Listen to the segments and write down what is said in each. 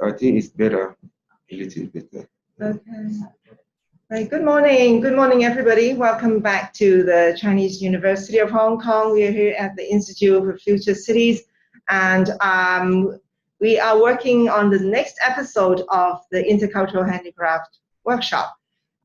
I think it's better, a little better. Okay. Right. Good morning. Good morning, everybody. Welcome back to the Chinese University of Hong Kong. We are here at the Institute for Future Cities, and we are working on the next episode of the Intercultural Handicraft Workshop.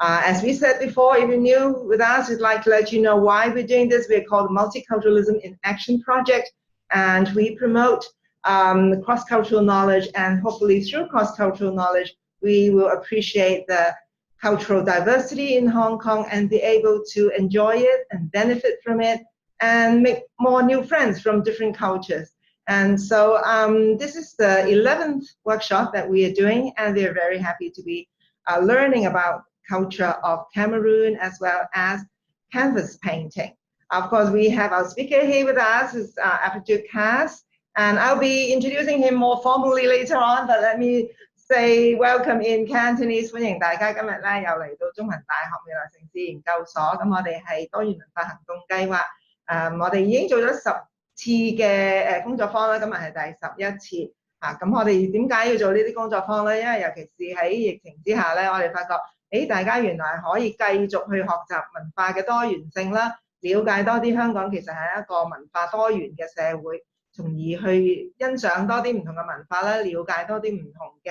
As we said before, if you're new with us, we'd like to let you know why we're doing this. We're called Multiculturalism in Action Project, and we promote cross-cultural knowledge, and hopefully through cross-cultural knowledge, we will appreciate the cultural diversity in Hong Kong and be able to enjoy it and benefit from it and make more new friends from different cultures. And so this is the 11th workshop that we are doing, and we are very happy to be learning about culture of Cameroon as well as canvas painting. Of course, we have our speaker here with us, is Afritude Kaze, and I'll be introducing him more formally later on, but let me say welcome in Cantonese， 歡迎大家今日咧又嚟到中文大學未來城市研究所。咁我哋係多元文化行動計劃，我哋已經做咗10次嘅工作坊啦，今日係第11次。咁我哋點解要做呢啲工作坊咧？因為尤其是喺疫情之下咧，我哋發覺，大家原來可以繼續去學習文化嘅多元性啦，了解多啲香港其實係一個文化多元嘅社會。從而去欣賞多啲唔同嘅文化啦，了解多啲唔同嘅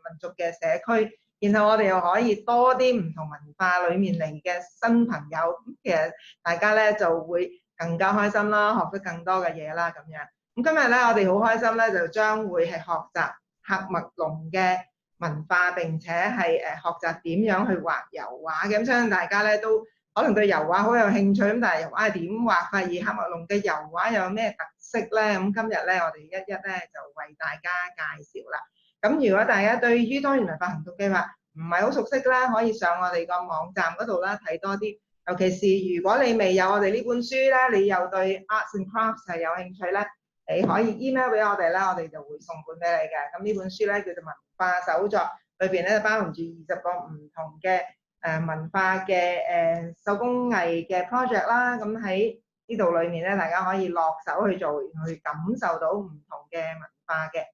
民族嘅社區，然後我哋又可以多啲唔同文化裡面嚟嘅新朋友，咁其實大家咧就會更加開心啦，學得更多嘅嘢啦咁樣。咁今日咧我哋好開心咧，就將會係學習喀麥隆嘅文化，並且係學習點樣去畫油畫嘅。咁相信大家咧都可能對油畫好有興趣，咁但係油畫係點畫法？而喀麥隆嘅油畫有咩特色咧？咁今日咧我哋一咧就為大家介紹啦。咁如果大家對於多元文化行動計劃唔係好熟悉啦，可以上我哋個網站嗰度啦睇多啲。尤其是如果你未有我哋呢本書咧，你又對 Arts and Crafts 係有興趣咧，你可以 email 俾我哋啦，我哋就會送本俾你嘅。咁呢本書咧叫做文化手作，裏邊咧包含住20個唔同嘅文化嘅手工藝嘅 project 啦，咁喺呢度裏面咧，大家可以落手去做，去感受到唔同嘅文化嘅。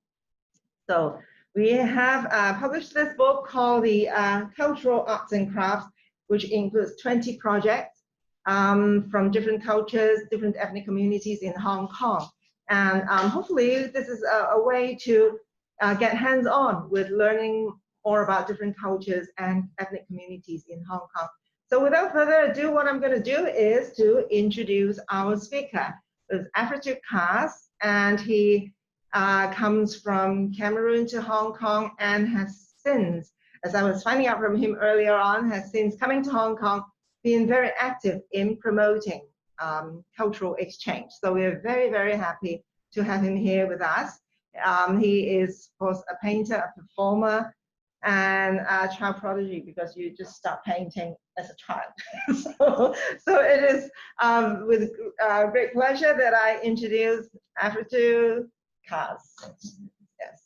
So we have published this book called the Cultural Arts and Crafts, which includes 20 projects from different cultures, different ethnic communities in Hong Kong, and hopefully this is a way to get hands-on with learning more about different cultures and ethnic communities in Hong Kong. So without further ado, what I'm going to do is to introduce our speaker. It's Afritude Kaze, and he comes from Cameroon to Hong Kong and has since, as I was finding out from him earlier on, has since coming to Hong Kong been very active in promoting cultural exchange. So we're very, very happy to have him here with us. He is, of course, a painter, a performer, and a child prodigy, because you just start painting as a child. so it is with great pleasure that I introduce Afritude Kaze. Yes.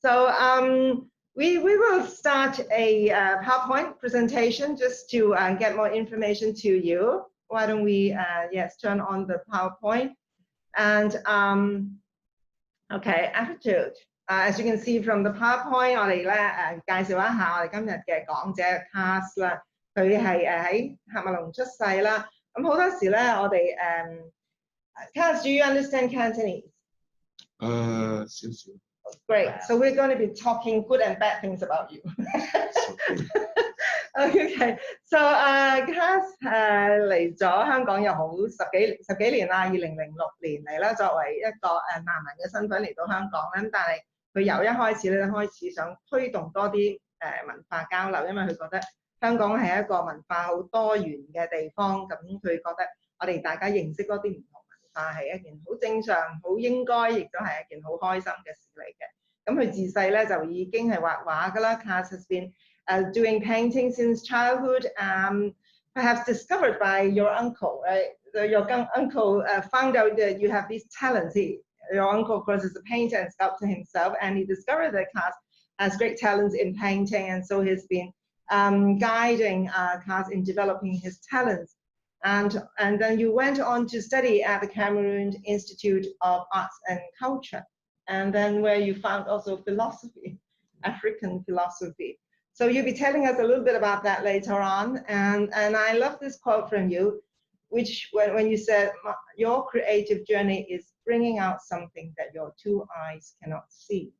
So we will start a PowerPoint presentation just to get more information to you. Why don't we turn on the PowerPoint. And okay, Afritude. As you can see from the PowerPoint， 我哋咧介紹一下我哋今日嘅講者 Kaze 啦，佢係喺喀麥隆出世啦。咁好多時咧，我哋Kaze, do you understand Cantonese? Great. So we're going to be talking good and bad things about you. Okay. So Kaze 嚟咗香港有好十幾年啦，2006年嚟啦，作為一個難民嘅身份嚟到香港啦。但係佢由一開始咧開始想推動多啲文化交流，因為佢覺得香港係一個文化好多元嘅地方，咁佢覺得我哋大家認識多啲唔同文化係一件好正常、好應該，亦都係一件好開心嘅事嚟嘅。咁佢自細咧就已經係畫畫㗎啦。Kaze has been doing painting since childhood, perhaps discovered by your uncle, right? Your uncle found out that you have these talents. Your uncle, of course, is a painter and sculptor himself, and he discovered that Kaze has great talents in painting, and so he's been guiding Kaze in developing his talents. And then you went on to study at the Cameroon Institute of Arts and Culture, and then where you found also philosophy. African philosophy. So you'll be telling us a little bit about that later on. And I love this quote from you, which when you said, your creative journey is bringing out something that your two eyes cannot see.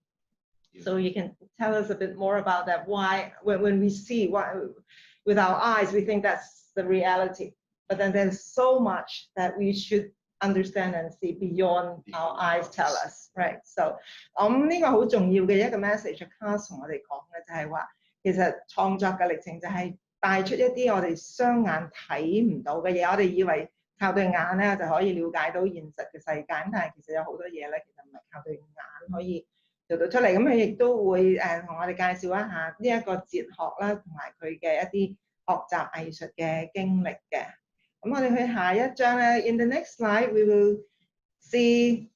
So you can tell us a bit more about that. Why, when we see with our eyes, we think that's the reality. But then there's so much that we should understand and see beyond our eyes tell us, right? So 呢個好重要嘅一個 message，Caze 同我哋講嘅就係話，其實創作嘅歷程就係帶出一啲我哋雙眼睇唔到嘅嘢。我哋以為靠對眼咧就可以了解到現實嘅世界，但係其實有好多嘢咧，其實唔係靠對眼可以做到出嚟。咁佢亦都會同我哋介紹一下呢一個哲學啦，同埋佢嘅一啲學習藝術嘅經歷嘅。咁我哋去下一張咧 ，in the next slide we will see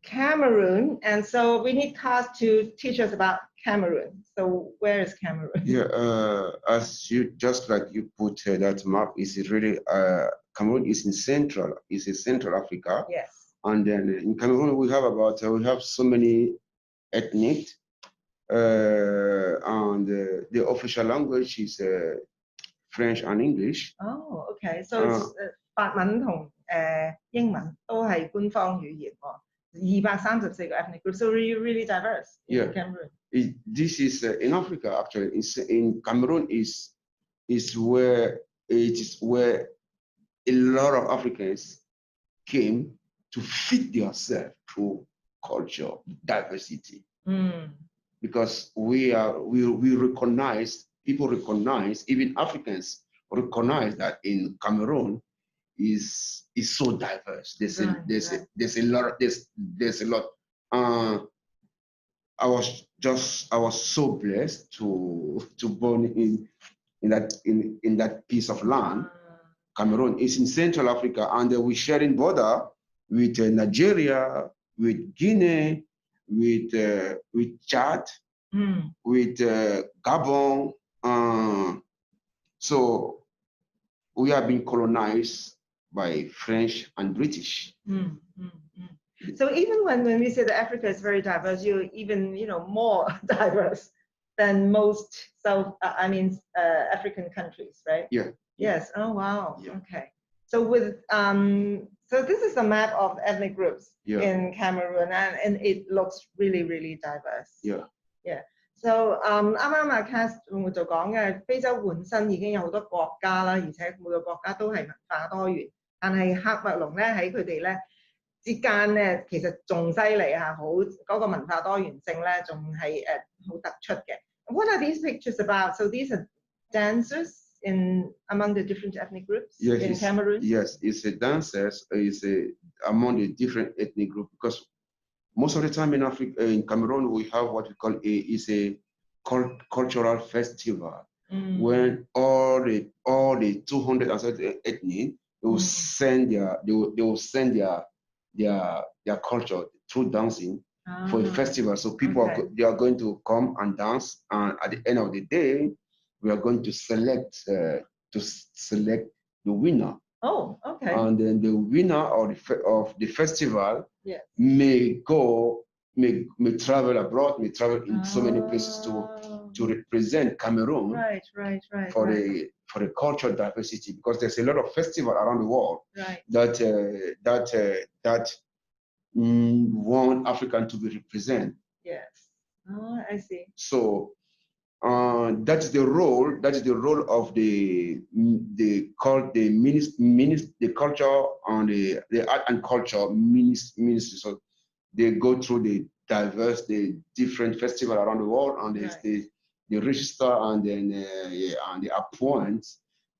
Cameroon, and so we need Caze to teach us about Cameroon. So where is Cameroon? Yeah, as you just like you put that map, is really Cameroon is in Central Africa. Yes. And then in Cameroon we have so many ethnic, and the official language is French and English. Oh, okay. So it's 法文同英文都係官方語言喎。234個 ethnic groups, so really diverse in Cameroon. This is in Africa actually. In Cameroon is where a lot of Africans came to fit themselves through culture diversity. Because people recognize, even Africans recognize that in Cameroon is so diverse. There's a lot. I was so blessed to born in that piece of land. Cameroon is in Central Africa, and we're sharing border with Nigeria, with Guinea, with Chad, with Gabon. So we have been colonized by French and British. So even when we say that Africa is very diverse, you're even more diverse than most African countries, right? Yeah. Yes. Oh wow. Yeah. Okay. So with so this is a map of ethnic groups in Cameroon, and it looks really, really diverse. Yeah. Yeah. So 啱啱Caze就講嘅，非洲本身已經有好多國家啦，而且每個國家都係文化多元。但係喀麥隆咧喺佢哋咧之間咧，其實仲犀利嚇，好嗰個文化多元性咧，仲係好突出嘅。What are these pictures about? So these are dancers among the different ethnic groups in Cameroon. Yes, it's a dancers. Among the different ethnic groups, because most of the time in Africa, in Cameroon, we have what we call a cultural festival when all the 230 ethnic they will send their culture through dancing for a festival. So people they are going to come and dance, and at the end of the day, we are going to select the winner. Oh, okay. And then the winner of the festival may travel abroad, may travel in so many places to represent Cameroon. Right. For the cultural diversity, because there's a lot of festivals around the world that want African to be represented. Yes. Oh, I see. So that's the role of the culture and the art and culture ministry. So they go through the different festivals around the world, and there's the register, and then and they appoint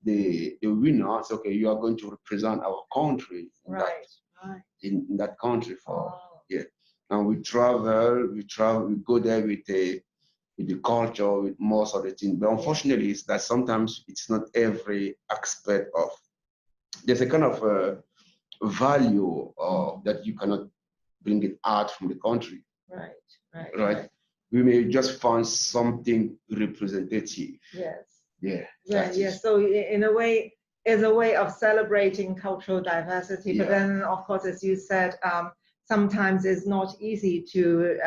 the winner. So, okay, you are going to represent our country in that country and we travel, we go there with the culture, with most of the things. But unfortunately, it's that sometimes it's not every aspect of. There's a kind of value that you cannot bring it out from the country. Right. We may just find something representative. Yes. So in a way, it's a way of celebrating cultural diversity. But then, of course, as you said, sometimes it's not easy to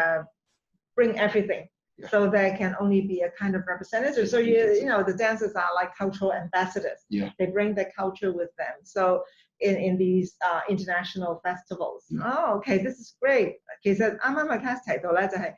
bring everything Yeah. So there can only be a kind of representative. So you know, the dancers are like cultural ambassadors. Yeah. They bring their culture with them. So in these international festivals. Oh, okay, this is great. 其實啱啱阿 Cass 提到咧，就係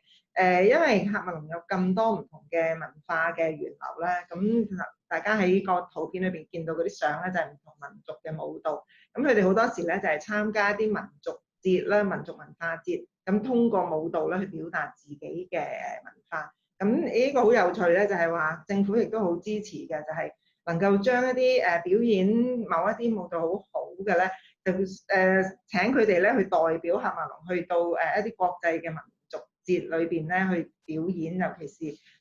因為喀麥隆有咁多唔同嘅文化嘅源流咧，咁大家喺個圖片裏邊見到嗰啲相咧，就係唔同民族嘅舞蹈。咁佢哋好多時咧就係參加啲民族節啦、民族文化節，咁通過舞蹈咧去表達自己嘅文化。咁呢個好有趣咧，就係話政府亦都好支持嘅，就係能夠將一啲表演某一啲舞蹈好好嘅咧，就請佢哋咧去代表喀麥隆去到一啲國際嘅民族節裏邊咧去表演，尤其是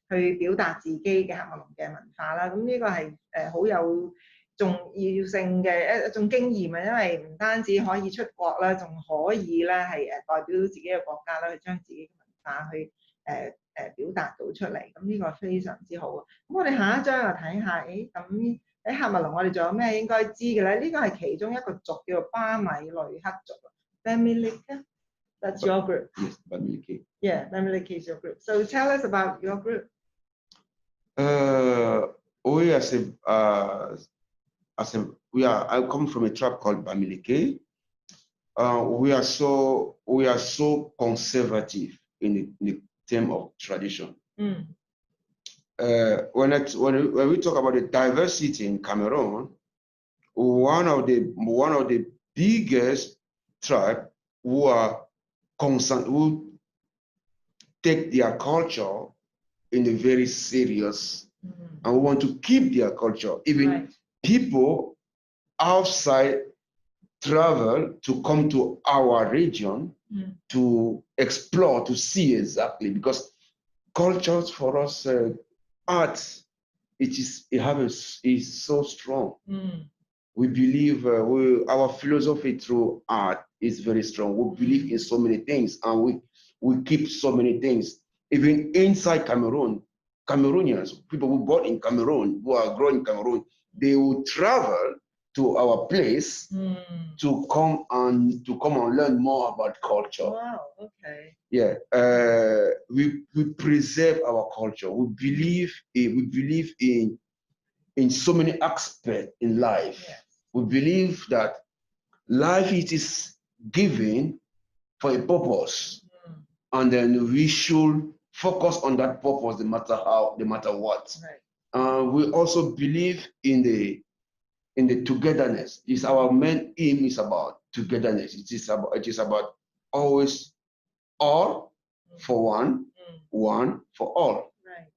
去表達自己嘅喀麥隆嘅文化啦。咁呢個係好有重要性嘅一種經驗啊，因為唔單止可以出國啦，仲可以咧係代表到自己嘅國家啦，去將自己嘅文化去表達到出嚟，咁呢個非常之好啊！咁我哋下一張又睇下，咁喺喀麥隆我哋仲有咩應該知嘅咧？呢個係其中一個族叫做巴米雷克族 （Bamileke）。That's your group. Yes, Bamileke. Yeah, Bamileke is your group. So tell us about your group. I come from a tribe called Bamileke. We are so conservative in the term of tradition. Mm. When we talk about the diversity in Cameroon, one of the biggest tribe who are concerned, who take their culture in a very serious, and we want to keep their culture. Even people outside travel to come to our region to explore, to see exactly, because cultures for us, art, is so strong. We believe our philosophy through art is very strong. We believe in so many things, and we keep so many things. Even inside Cameroon, Cameroonians, people who born in Cameroon, who are growing in Cameroon, they will travel to our place to come and learn more about culture. Wow. Okay. Yeah. We preserve our culture. We believe in so many aspects in life. Yes. We believe that life it is given for a purpose, and then we should focus on that purpose, no matter what. Right. We also believe in the togetherness. Is our main aim is about togetherness. It is about always all for one, one for all. Right.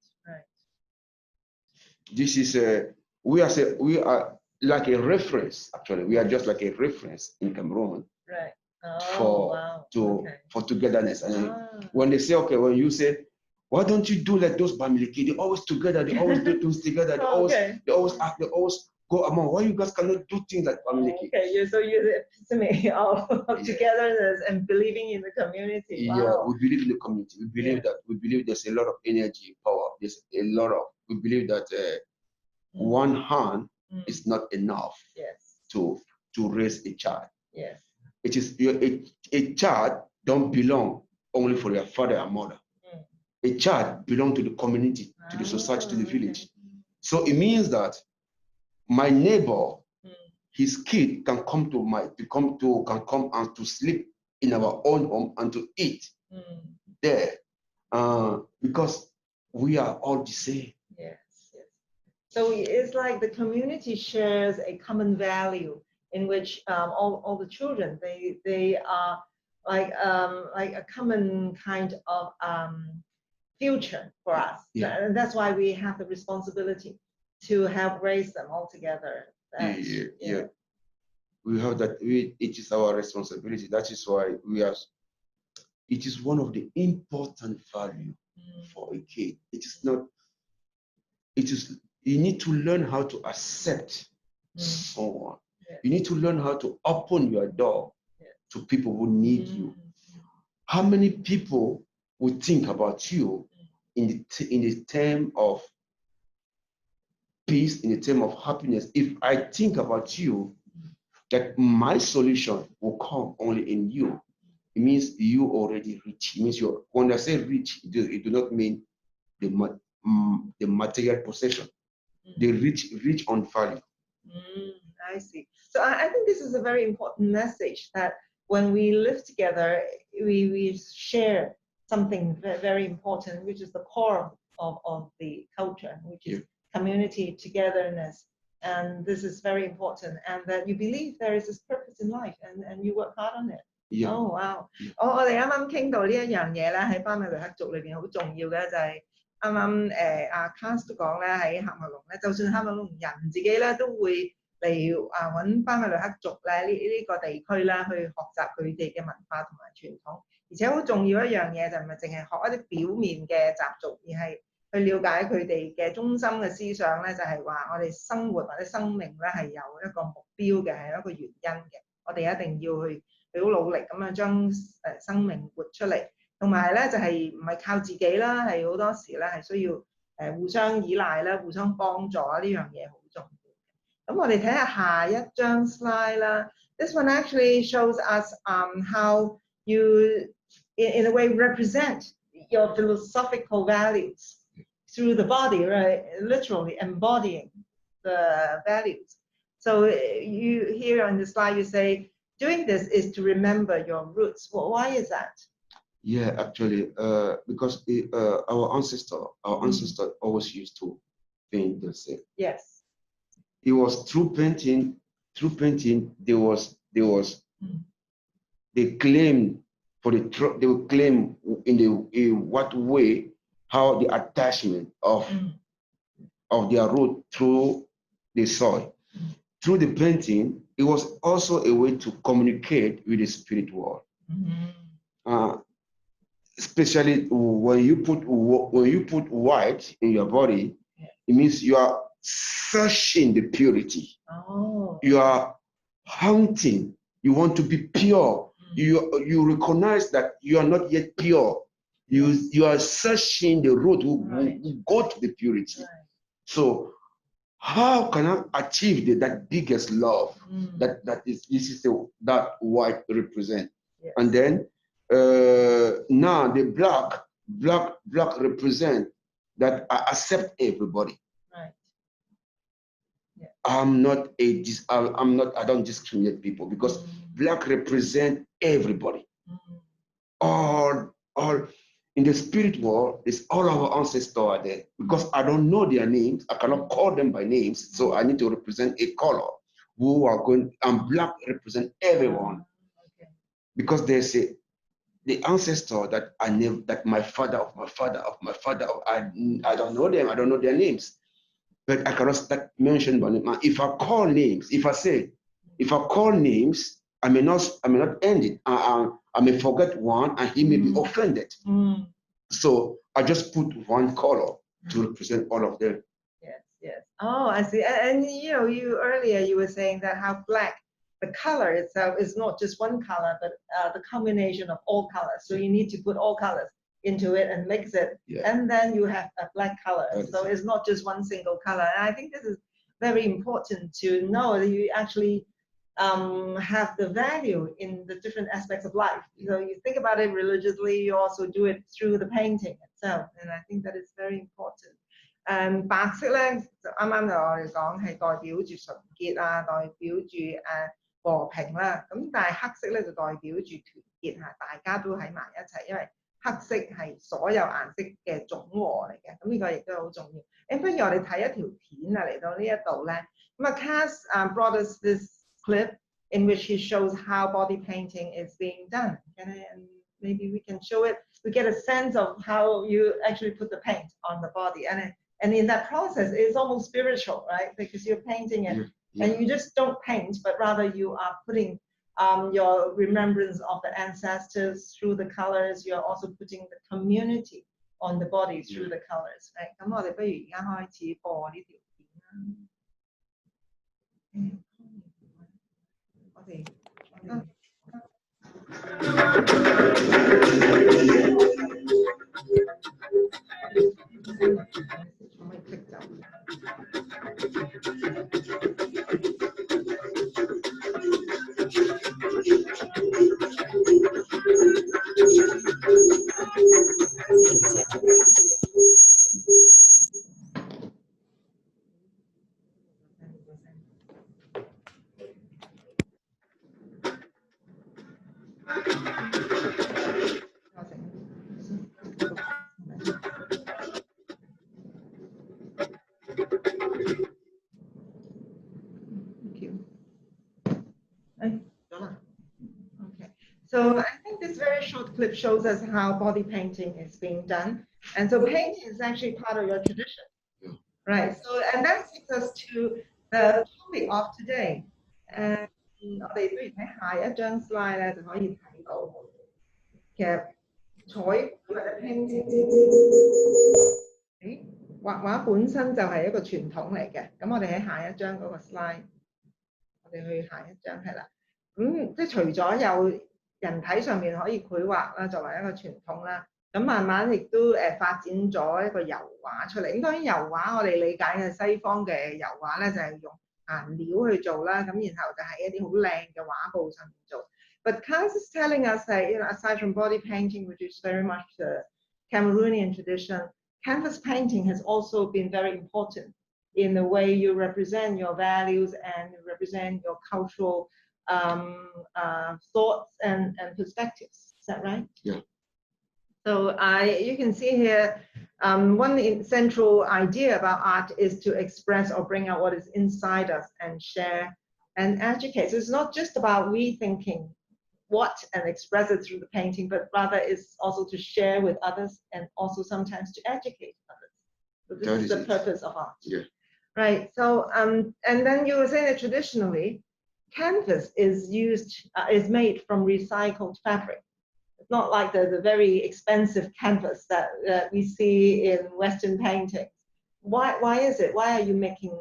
This is we are like a reference. Actually, we are just like a reference in Cameroon. Right. For togetherness. And when they say, okay, when you say, why don't you do like those Bamileke? They always together. They always do things together. They always act. They always go among. Why you guys cannot do things like Bamileke? Okay, so you're the epitome of togetherness and believing in the community. Wow. Yeah, we believe in the community. We believe that. We believe there's a lot of energy, power. There's a lot of. We believe that one hand is not enough. Yes. To raise a child. Yes. It is a child don't belong only for their father and mother. A child belongs to the community, to the society, to the village. So it means that my neighbor, his kid can come and to sleep in our own home and to eat there, because we are all the same. Yes. So it's like the community shares a common value in which all the children they are like a common kind of future for us. Yeah. And that's why we have the responsibility to help raise them all together. Yeah. We have that. It is our responsibility. That is why it is one of the important value for a kid. It is not. It is. You need to learn how to accept someone. You need to learn how to open your door to people who need you. How many people would think about you in the term of peace, in the term of happiness? If I think about you, that my solution will come only in you. It means you already rich. It means when I say rich, it do not mean the material possession. They rich on value. I see. So I think this is a very important message, that when we live together, we share something very important, which is the core of the culture, which is community, togetherness. And this is very important, and that you believe there is this purpose in life, and you work hard on it. Yeah. Oh wow！我哋啱啱傾到呢一樣嘢咧，喺巴米雷克族裏邊好重要嘅就係啱啱阿 Caze 都講咧，喺喀麥隆咧，就算喀麥隆人自己咧都會嚟揾巴米雷克族咧呢個地區啦，去學習佢哋嘅文化同埋傳統，而且好重要一樣嘢就唔係淨係學一啲表面嘅習俗，而係去了解佢哋嘅中心嘅思想咧，就係話我哋生活或者生命咧係有一個目標嘅，係一個原因嘅。我哋一定要去好努力咁樣將生命活出嚟，同埋咧就係唔係靠自己啦，係好多時咧係需要互相依賴啦，互相幫助啊，呢樣嘢好重要。咁我哋睇下下一張 slide 啦。This one actually shows us how you in a way represent your philosophical values through the body, right? Literally embodying the values. So you here on the slide you say doing this is to remember your roots. Well, why is that? Yeah, actually, because our ancestor always used to paint the same. Yes. It was through painting. They claim in what way how the attachment of their root through the soil. Through the painting, it was also a way to communicate with the spirit world. Especially when you put white in your body, it means you are searching the purity. You are hunting. You want to be pure. You recognize that you are not yet pure. You are searching the road who go to the purity. So how can I achieve that biggest love that white represent? Yes. And then now the black represent that I accept everybody. Right. Yeah. I don't discriminate people, because black represent everybody. All in the spirit world, it's all our ancestors are there. Because I don't know their names, I cannot call them by names, so I need to represent a color who are going, and black represent everyone. Okay. Because they say the ancestor that I never, that my father of my father of my father, I don't know them, I don't know their names. But I cannot start mentioning by name. If I call names, if I call names, I may not end it. I may forget one, and he may be offended. So I just put one color to represent all of them. Yes. Oh, I see. And you earlier you were saying that how black, the color itself is not just one color, but the combination of all colors. So you need to put all colors into it and mix it, and then you have a black color. So it's not just one single color. And I think this is very important to know, that you actually have the value in the different aspects of life. So you think about it religiously, you also do it through the painting itself, and I think that is very important. 白色咧，就啱啱就我哋講係代表住純潔啊，代表住和平啦。咁但係黑色咧就代表住團結嚇，大家都喺埋一齊，因為黑色係所有顏色嘅總和嚟嘅。咁呢個亦都好重要。不如我哋睇一條片啊，嚟到呢一度咧。咁啊 Caze brought us this clip in which he shows how body painting is being done. And maybe we can show it. We get a sense of how you actually put the paint on the body. And in that process, it's almost spiritual, right? Because you're painting it, and you just don't paint, but rather you are putting your remembrance of the ancestors through the colors. You're also putting the community on the body through the colors, right? 咁我哋不如而家開始播呢條片啦。clip shows us how body painting is being done. And so painting is actually part of your tradition, right? So, and that takes us to the topic of today. 我哋不如睇下一張 slide 咧，就可以睇到其實彩或者拼畫畫本身就係一個傳統嚟嘅。咁我哋喺下一張嗰個 slide， 我哋去下一張係啦。咁即係除咗有人體上面可以繪畫啦，作為一個傳統啦，咁慢慢亦都發展咗一個油畫出嚟。咁當然油畫我哋理解嘅西方嘅油畫咧，就係用顏料去做啦，咁然後就喺一啲好靚嘅畫布上面做。But Kaze is telling us that, aside from body painting, which is very much the Cameroonian tradition, canvas painting has also been very important in the way you represent your values and represent your cultural thoughts and perspectives. Is that right? Yeah. So you can see here, one central idea about art is to express or bring out what is inside us and share and educate. So it's not just about rethinking what and express it through the painting, but rather it's also to share with others and also sometimes to educate others. So this is the purpose of art. Yeah. Right. So and then you were saying that traditionally, canvas is made from recycled fabric. It's not like the very expensive canvas that we see in Western paintings. Why is it? Why are you making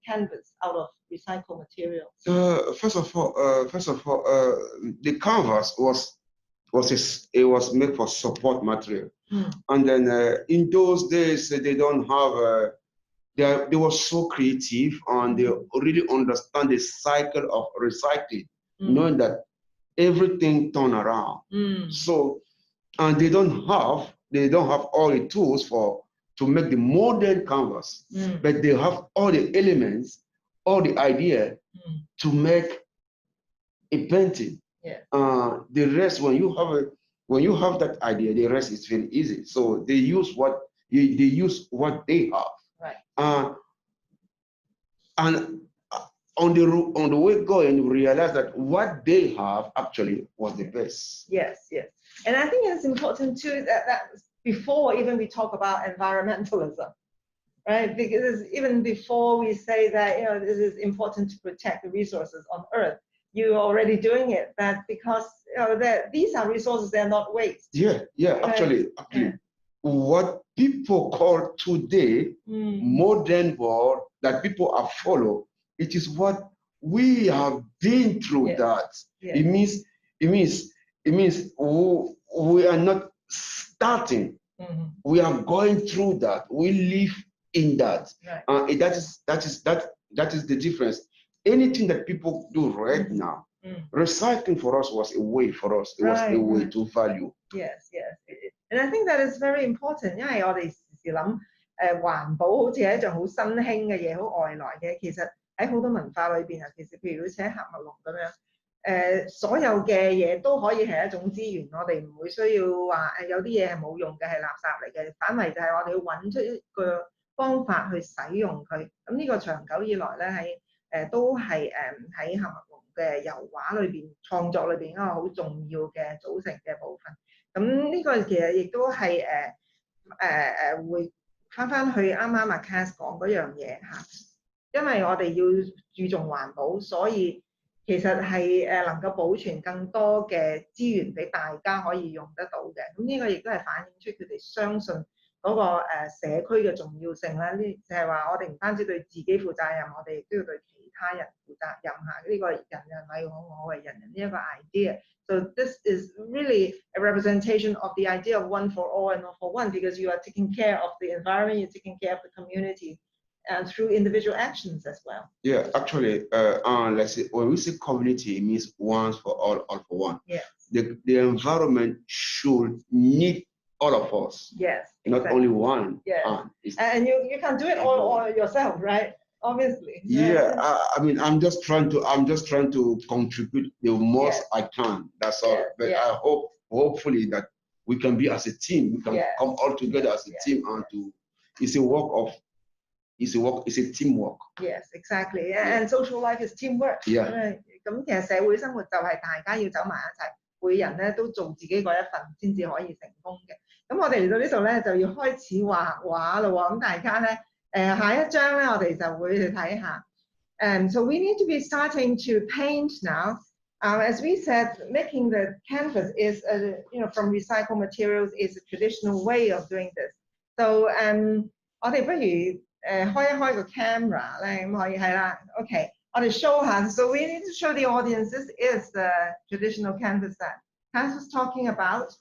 canvas out of recycled materials? First of all, the canvas was made for support material, and then in those days they don't have. They were so creative and they really understand the cycle of recycling, knowing that everything turn around. So, and they don't have all the tools to make the modern canvas, but they have all the elements, all the idea to make a painting. Yeah. The rest, when you have that idea, the rest is very easy. So they use what they have. Right. And on the way going, we realize that what they have actually was the best. Yes, yes. And I think it's important too that before even we talk about environmentalism, right? Because even before we say that this is important to protect the resources on Earth, you're already doing it. That because these are resources, they're not waste. Yeah. Right? Actually. Yeah. What people call today modern world that people are follow, it is what we have been through. Yes. That yes. It means we are not starting. We are going through that. We live in that. Right. That is the difference. Anything that people do right now, recycling for us was a way for us. It was a way to value. Yes, yes. And I think that is very important. 因為我哋時諗環保好似係一種好新興嘅嘢，好外來嘅。其實喺好多文化裏邊，尤其是譬如好似喺喀麥隆咁樣，所有嘅嘢都可以係一種資源。我哋唔會需要話有啲嘢係冇用嘅係垃圾嚟嘅，反為就係我哋要揾出一個方法去使用佢。咁呢個長久以來咧喺都係喺喀麥隆嘅油畫裏邊創作裏邊一個好重要嘅組成嘅部分。咁呢個其實亦都係會翻去啱啱Kaze講嗰樣嘢嚇，因為我哋要注重環保，所以其實係能夠保存更多嘅資源俾大家可以用得到嘅。咁呢個亦都係反映出佢哋相信嗰個社區嘅重要性啦。呢就係話我哋唔單止對自己負責任，我哋亦都要對其他人負責任嚇。呢個人人為我為人人呢一個 idea。So this is really a representation of the idea of one for all and all for one, because you are taking care of the environment, you're taking care of the community, and through individual actions as well. Yeah, actually, let's say when we say community, it means one for all for one. Yes. The environment should need all of us. Yes. Not exactly. Only one. Yes. And you can do it all yourself, right? Obviously. Yeah. I mean, I'm just trying to contribute the most I can. That's all. But I hopefully that we can be as a team. We can come all together as a team and it's a teamwork. Yes, exactly. And social life is teamwork. Yeah. 咁其實社會生活就係大家要走埋一齊，每人咧都做自己嗰一份先至可以成功嘅。咁我哋嚟到呢度咧就要開始畫畫咯喎。咁大家咧下一章咧我哋就會去睇下。So we need to be starting to paint now. As we said, making the canvas is, from recycled materials is a traditional way of doing this. So 我哋不如開一開個 camera 咧，咁可以係啦。OK， 我哋 show 下。So we need to show the audience this is the traditional canvas that Cass was talking about,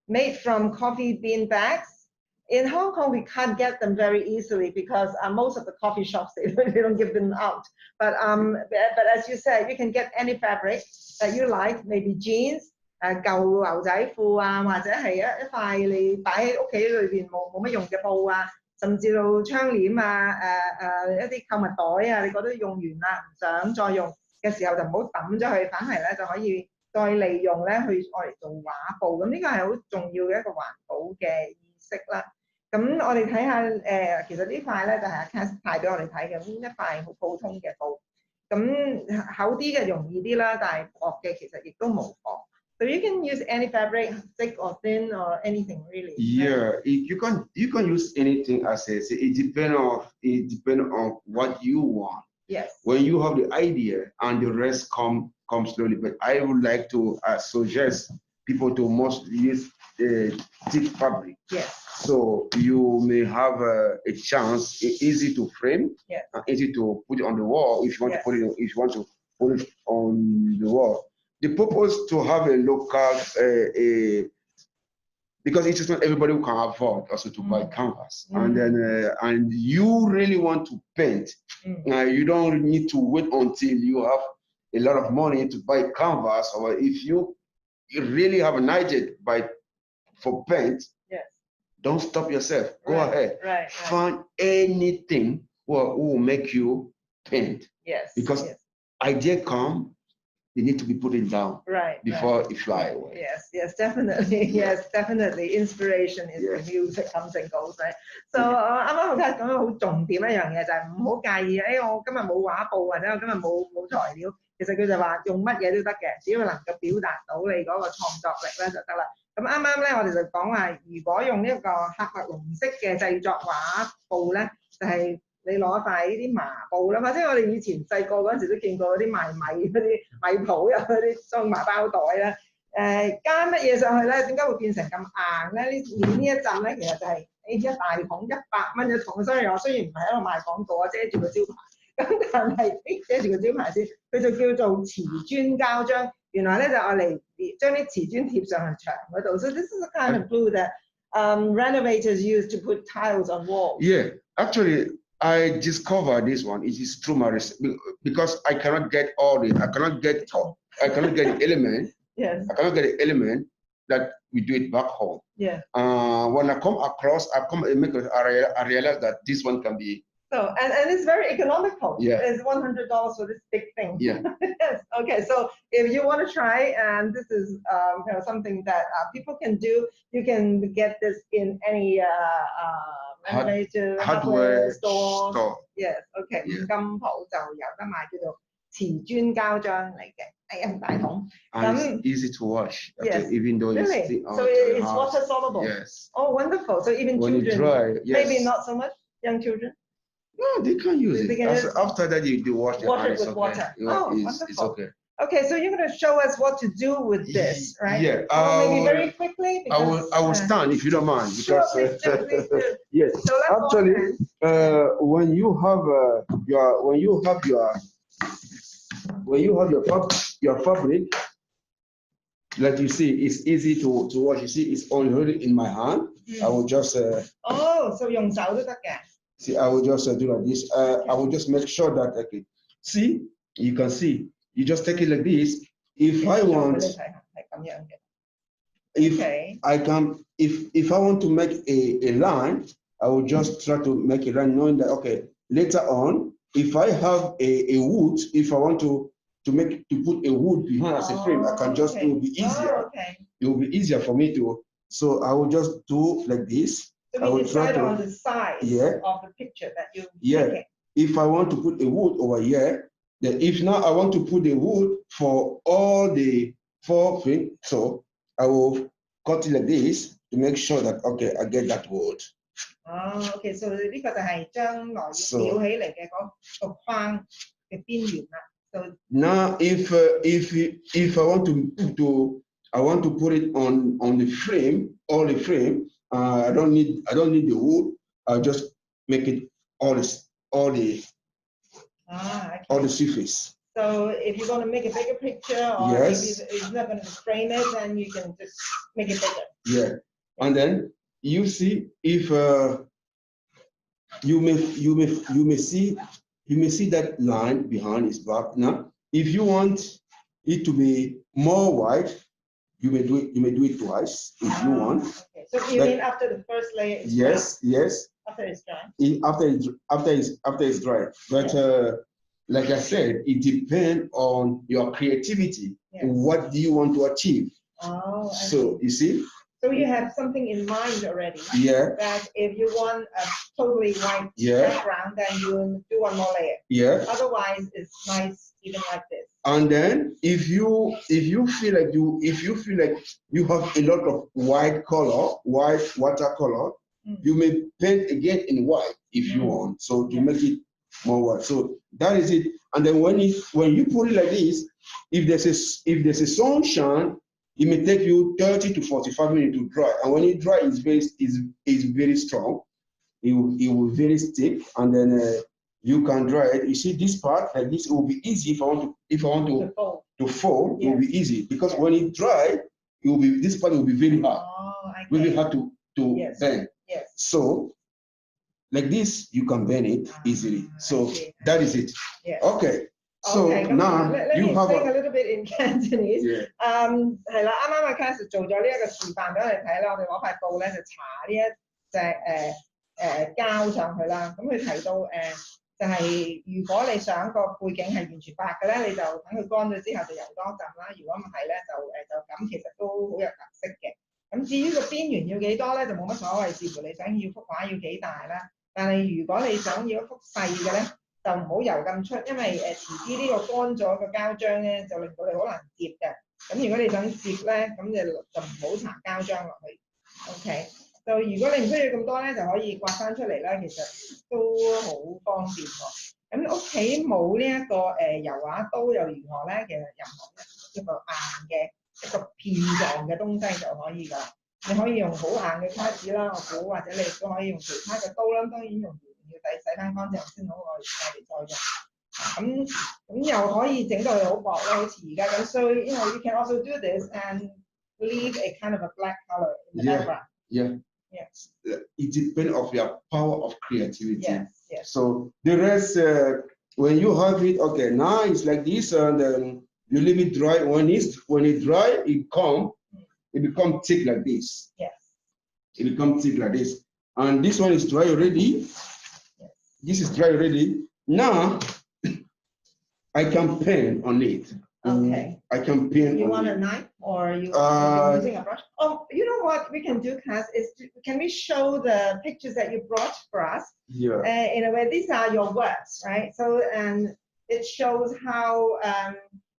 made from coffee bean bags. In Hong Kong, we can't get them very easily because most of the coffee shops, they don't give them out. But as you said, you can get any fabric that you like, maybe jeans, 舊牛仔褲啊，或者係一塊你擺喺屋企裏邊冇乜用嘅布啊，甚至到窗簾啊，一啲購物袋啊，你覺得用完啦，唔想再用嘅時候就唔好抌咗佢，反係咧就可以再利用咧去愛嚟做畫布。咁呢個係好重要嘅一個環保嘅意識啦。咁我哋睇下其實呢塊咧就係阿 Cass 派俾我哋睇嘅，一塊好普通嘅布。咁厚啲嘅容易啲啦，但係薄嘅其實亦都無妨。So you can use any fabric, thick or thin or anything really. Yeah, you can use anything as I say. It depends on what you want. Yes. When you have the idea and the rest come slowly. But I would like to suggest people to must use thick fabric. Yes. So you may have a chance. Easy to frame. Yes. Easy to put it on the wall if you want to put it. If you want to put it on the wall. The purpose to have a local, because it's just not everybody who can afford also to buy canvas, and then and you really want to paint. You don't need to wait until you have a lot of money to buy canvas, or if you really have an idea for paint. Yes. Don't stop yourself. Go ahead. Right. Find anything who will make you paint. Yes. Because idea come. They need to be put it down before it fly away. Yes, definitely. Yes, definitely. Inspiration is the music comes and goes. So 啱啱我睇講咗好重點一樣嘢就係唔好介意，我今日冇畫布或者我今日冇材料，其實佢就話用乜嘢都得嘅，只要能夠表達到你嗰個創作力咧就得啦。咁啱啱咧我哋就講話，如果用呢一個喀麥隆式嘅製作畫布咧，就係你攞塊呢啲麻布啦，或者我哋以前細個嗰陣時都見過嗰啲賣米嗰啲米鋪有嗰啲裝麻包袋啦。加乜嘢上去咧？點解會變成咁硬咧？呢一陣咧，其實就係一大桶100蚊一桶，所以我雖然唔係喺度賣廣告啊，遮住個招牌，咁但係遮住個招牌先，佢就叫做瓷磚膠漿。原來咧就愛嚟將啲瓷磚貼上去牆嗰度。So this is a kind of glue that renovators use to put tiles on walls. Yeah, actually. I discovered this one. It is through my research because I cannot get I cannot get the element. Yes. I cannot get the element that we do it back home. Yeah. When I come across, I realize that this one can be. So and it's very economical. Yeah. It's $100 for this big thing. Yeah. Yes. Okay. So if you want to try, and this is something that people can do, you can get this in any hardware store. Yes. Okay. 五金鋪就有得買，叫做瓷磚膠漿嚟嘅，好大桶。And it's easy to wash. Yes. Even though it's really? So it's water soluble. Yes. Oh, wonderful. So even when children, dry, yes. maybe not so much young children. No, they can use it. After that, you wash it with water. It's okay. Okay, so you're going to show us what to do with this, right? Yeah. Maybe very quickly. Because, I will stand if you don't mind. Because, sure, please do. Yes. So actually, when you have your fabric, like you see, it's easy to wash. You see, it's already in my hand. I will just. So 用手都得嘅。See, I will just do like this. I will just make sure that see, you can see. You just take it like this. If I want, if I want to make a line, I will just try to make a line, knowing that later on, if I have a wood, if I want to put a wood behind as a frame, I can just it will be easier. It will be easier for me to. So I will just do like this. So I will try to on the size of the picture that you. Yeah. If I want to put a wood over here. Then if now I want to put the wood for all the 4 frames. So I will cut it like this to make sure that, okay, I get that word. Oh, okay. So 呢個就係將來要裱起嚟嘅嗰個框嘅邊緣啦。So now, if I want to put it on the frame, all the frame, I don't need the wood. I'll just make it all the surface. So if you're going to make a bigger picture, or yes, if it's not going to frame it, then you can just make it bigger. Yeah, and then you see if you may see that line behind his back. Now, if you want it to be more white, you may do it twice if you want. Okay. So you mean after the first layer is yes, dry? Yes. After it's dry. After it's dry. But like I said, it depends on your creativity. Yes. What do you want to achieve? Oh. So you see. So you have something in mind already. Yeah. That if you want a totally white background, then you do one more layer. Yeah. Otherwise, it's nice even like this. And then if you feel like you have a lot of white watercolor, you may paint again in white if you want. So to make it more white. So that is it. And then when you put it like this, if there's a sunshine, it may take you 30 to 45 minutes to dry. And when it dry, it's very strong. It will very stick, and then you can dry it. You see this part like this, it will be easy if I want to fold. It will be easy because when it dry, this part will be very hard. Really hard to bend. Yes. So like this, you can bend it easily. So that is it. Yes. Okay. So now let me explain a little bit in Cantonese。係啦，啱啱阿 Caze 做咗呢一個示範俾我哋睇啦，我哋攞塊布咧就搽呢一隻膠上去啦。咁佢提到就係如果你想個背景係完全白嘅咧，你就等佢乾咗之後就油多陣啦。如果唔係咧，就咁其實都好有特色嘅。咁至於個邊緣要幾多咧，就冇乜所謂，視乎你想要幅畫要幾大啦。但係如果你想要一幅細嘅咧，就唔好油咁出，因為遲啲呢個乾咗個膠漿咧，就令到你好難摺嘅。咁如果你想摺咧，咁就唔好搽膠漿落去。OK， 就如果你唔需要咁多咧，就可以刮翻出嚟啦。其實都好方便喎。咁屋企冇呢一個油畫刀又如何咧？其實任何一個硬嘅一個片狀嘅東西就可以㗎啦。你可以用好硬嘅卡紙啦，我估，或者你都可以用其他嘅刀啦。當然用要洗翻乾淨先好，我哋再用。咁又可以整到佢好薄啦，好似而家咁。So you can also do this and leave a kind of a black color in the background. Yeah. Yes. It depends on your power of creativity. Yes. Yes. So the rest, when you have it, okay, now it's like this, and you leave it dry. When it dry, it becomes thick like this. Yes. It becomes thick like this. And this one is dry already. Yes. This is dry already. Now, I can paint on it. Okay. I can paint. You want a knife or you using a brush? Oh, you know what we can do, Caze, is can we show the pictures that you brought for us? Yeah. In a way, these are your works, right? So, and it shows how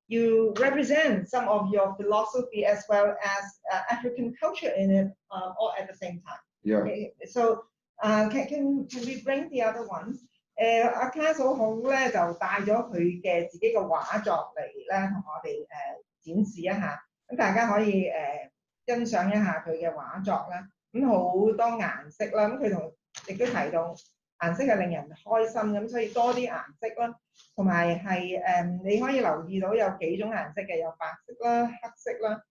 you represent some of your philosophy as well as African culture in it, all at the same time. Yeah. Okay. So, can we bring the other ones? 阿 Caze 好好咧，就帶咗佢嘅自己嘅畫作嚟咧，同我哋展示一下，咁大家可以欣賞一下佢嘅畫作啦。咁好多顏色啦，咁佢亦都提到顏色係令人開心，咁所以多啲顏色啦，同埋係你可以留意到有幾種顏色嘅，有白色啦、黑色啦、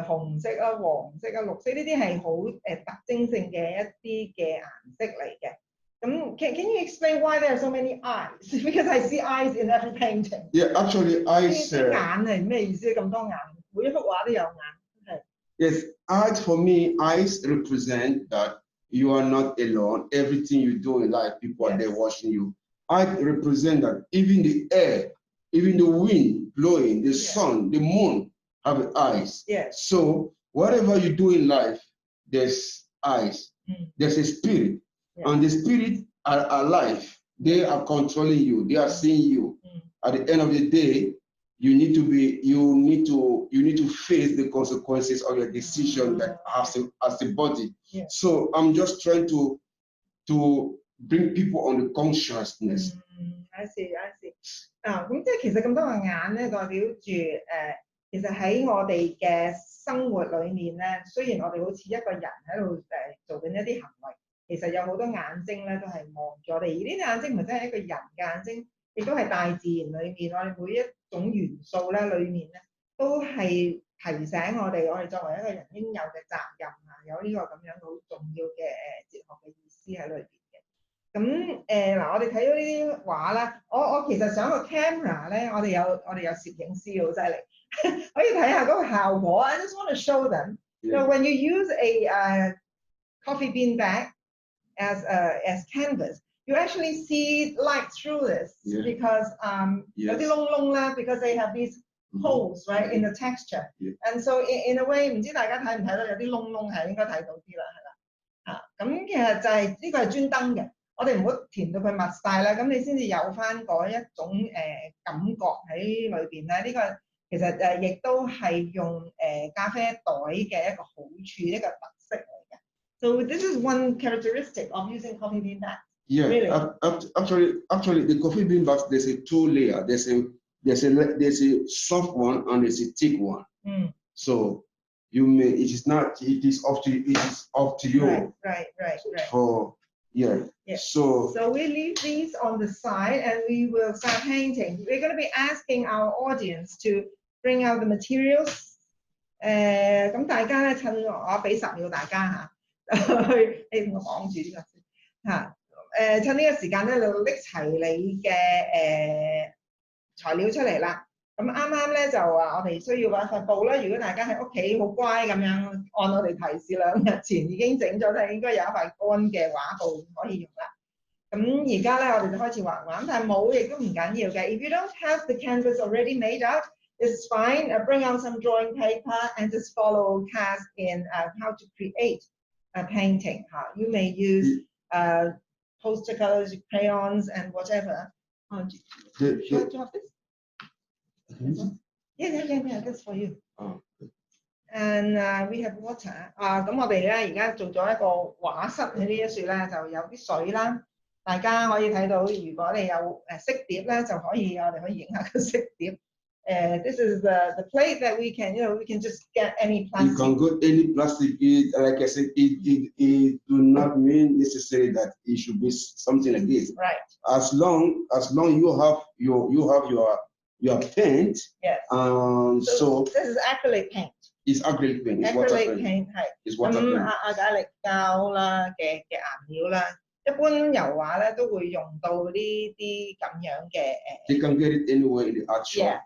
紅色啦、黃色啦、綠色，呢啲係好特徵性嘅一啲嘅顏色嚟嘅。Can you explain why there are so many eyes? Because I see eyes in every painting. Yeah, actually, eyes. 眼係咩意思？咁多眼，每一幅畫都有眼。Yes, eyes for me, eyes represent that you are not alone. Everything you do in life, people are there watching you. Eyes represent that even the air, even the wind blowing, the sun, the moon have eyes. Yes. So whatever you do in life, there's eyes. There's a spirit. And the spirit are alive. They are controlling you. They are seeing you. At the end of the day, you need to face the consequences of your decision that as a body. Yeah. So I'm just trying to bring people on the consciousness. I see. 咁即係其實咁多個眼咧，代表住其實喺我哋嘅生活裏面咧，雖然我哋好似一個人喺度做緊一啲行為，其實有好多眼睛咧都係望住我哋，而呢啲眼睛唔係真係一個人嘅眼睛，亦都係大自然裏面我哋每一種元素咧裏面咧，都係提醒我哋作為一個人應有嘅責任啊，有呢個咁樣好重要嘅哲學嘅意思喺裏邊。咁嗱，我哋睇到呢啲畫啦，我其實上個 camera 咧，我哋有攝影師好犀利，可以睇下嗰個效果。I just want to show them. So when you use a coffee bean bag as canvas, you actually see light through this because 有啲窿窿啦 because they have these holes right in the texture. And so in a way， 唔知大家睇唔睇到有啲窿窿係應該睇到啲啦，係啦。咁其實就係呢個係專登嘅。我哋唔好填到佢密晒啦，咁你先至有翻嗰一種感覺喺裏邊咧。呢個其實亦都係用咖啡袋嘅一個好處，一個特色嚟嘅。So this is one characteristic of using coffee bean bags. Yeah, really? Actually, the coffee bean bags there's a two layer. There's a soft one and there's a thick one. So you may it is up to you. Right. Yeah. So we leave these on the side and we will start painting. We're going to be asking our audience to bring out the materials. 咁大家咧趁我俾10秒大家去，你同我講住呢個先趁呢個時間咧，你拎齊你嘅材料出嚟啦。咁啱啱咧就話我哋需要嗰塊布啦。如果大家喺屋企好乖咁樣，按我哋提示2日前已經整咗咧，應該有一塊乾嘅畫布可以用啦。咁而家咧我哋就開始畫畫，但係冇亦都唔緊要嘅。If you don't have the canvas already made up, it's fine. Bring out some drawing paper and just follow Kaze in how to create a painting. You may use poster colors, crayons, and whatever. Do you want to have this? Yeah, that's for you. And we have water. 咁我哋咧而家做咗一個畫室喺呢一處咧，就有啲水啦。大家可以睇到，如果你有色碟咧，就可以我哋可以影下個色碟。This is the plate that we can just get any plastic. You can get any plastic. Like I said, it do not mean necessarily that it should be something like this. Right. As long you have your paint. Yes. So this is acrylic paint. It's acrylic paint. It's acrylic paint 係。It's water paint. 亞加力膠啦嘅顏料啦，一般油畫咧都會用到呢啲咁樣嘅You can get it anywhere in the art shop.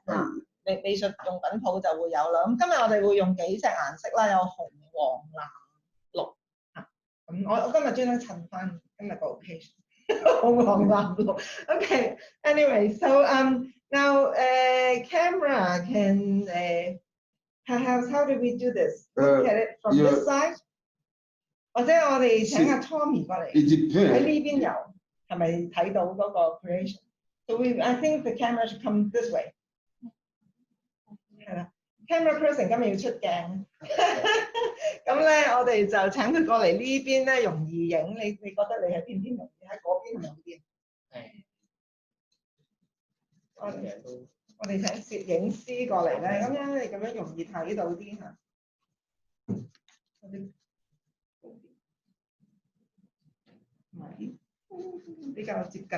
美術用品鋪就會有啦。咁今日我哋會用幾隻顏色啦，有紅、黃、藍、綠咁我今日專登襯翻今日個 occasion 紅、黃、藍、綠。Okay. Anyway, so now camera can perhaps how do we do this? Look at it from this side. 或者我哋請阿 Tommy 過嚟喺呢邊游，係咪睇到嗰個 creation? So I think the camera should come this way. 係啦 ，camera person 今日要出鏡，咁咧我哋就請佢過嚟呢邊咧，容易影。你覺得你喺邊容易？喺嗰邊係咪好啲？我哋請攝影師過嚟咧，咁樣你咁樣容易睇到啲嚇。比較接近，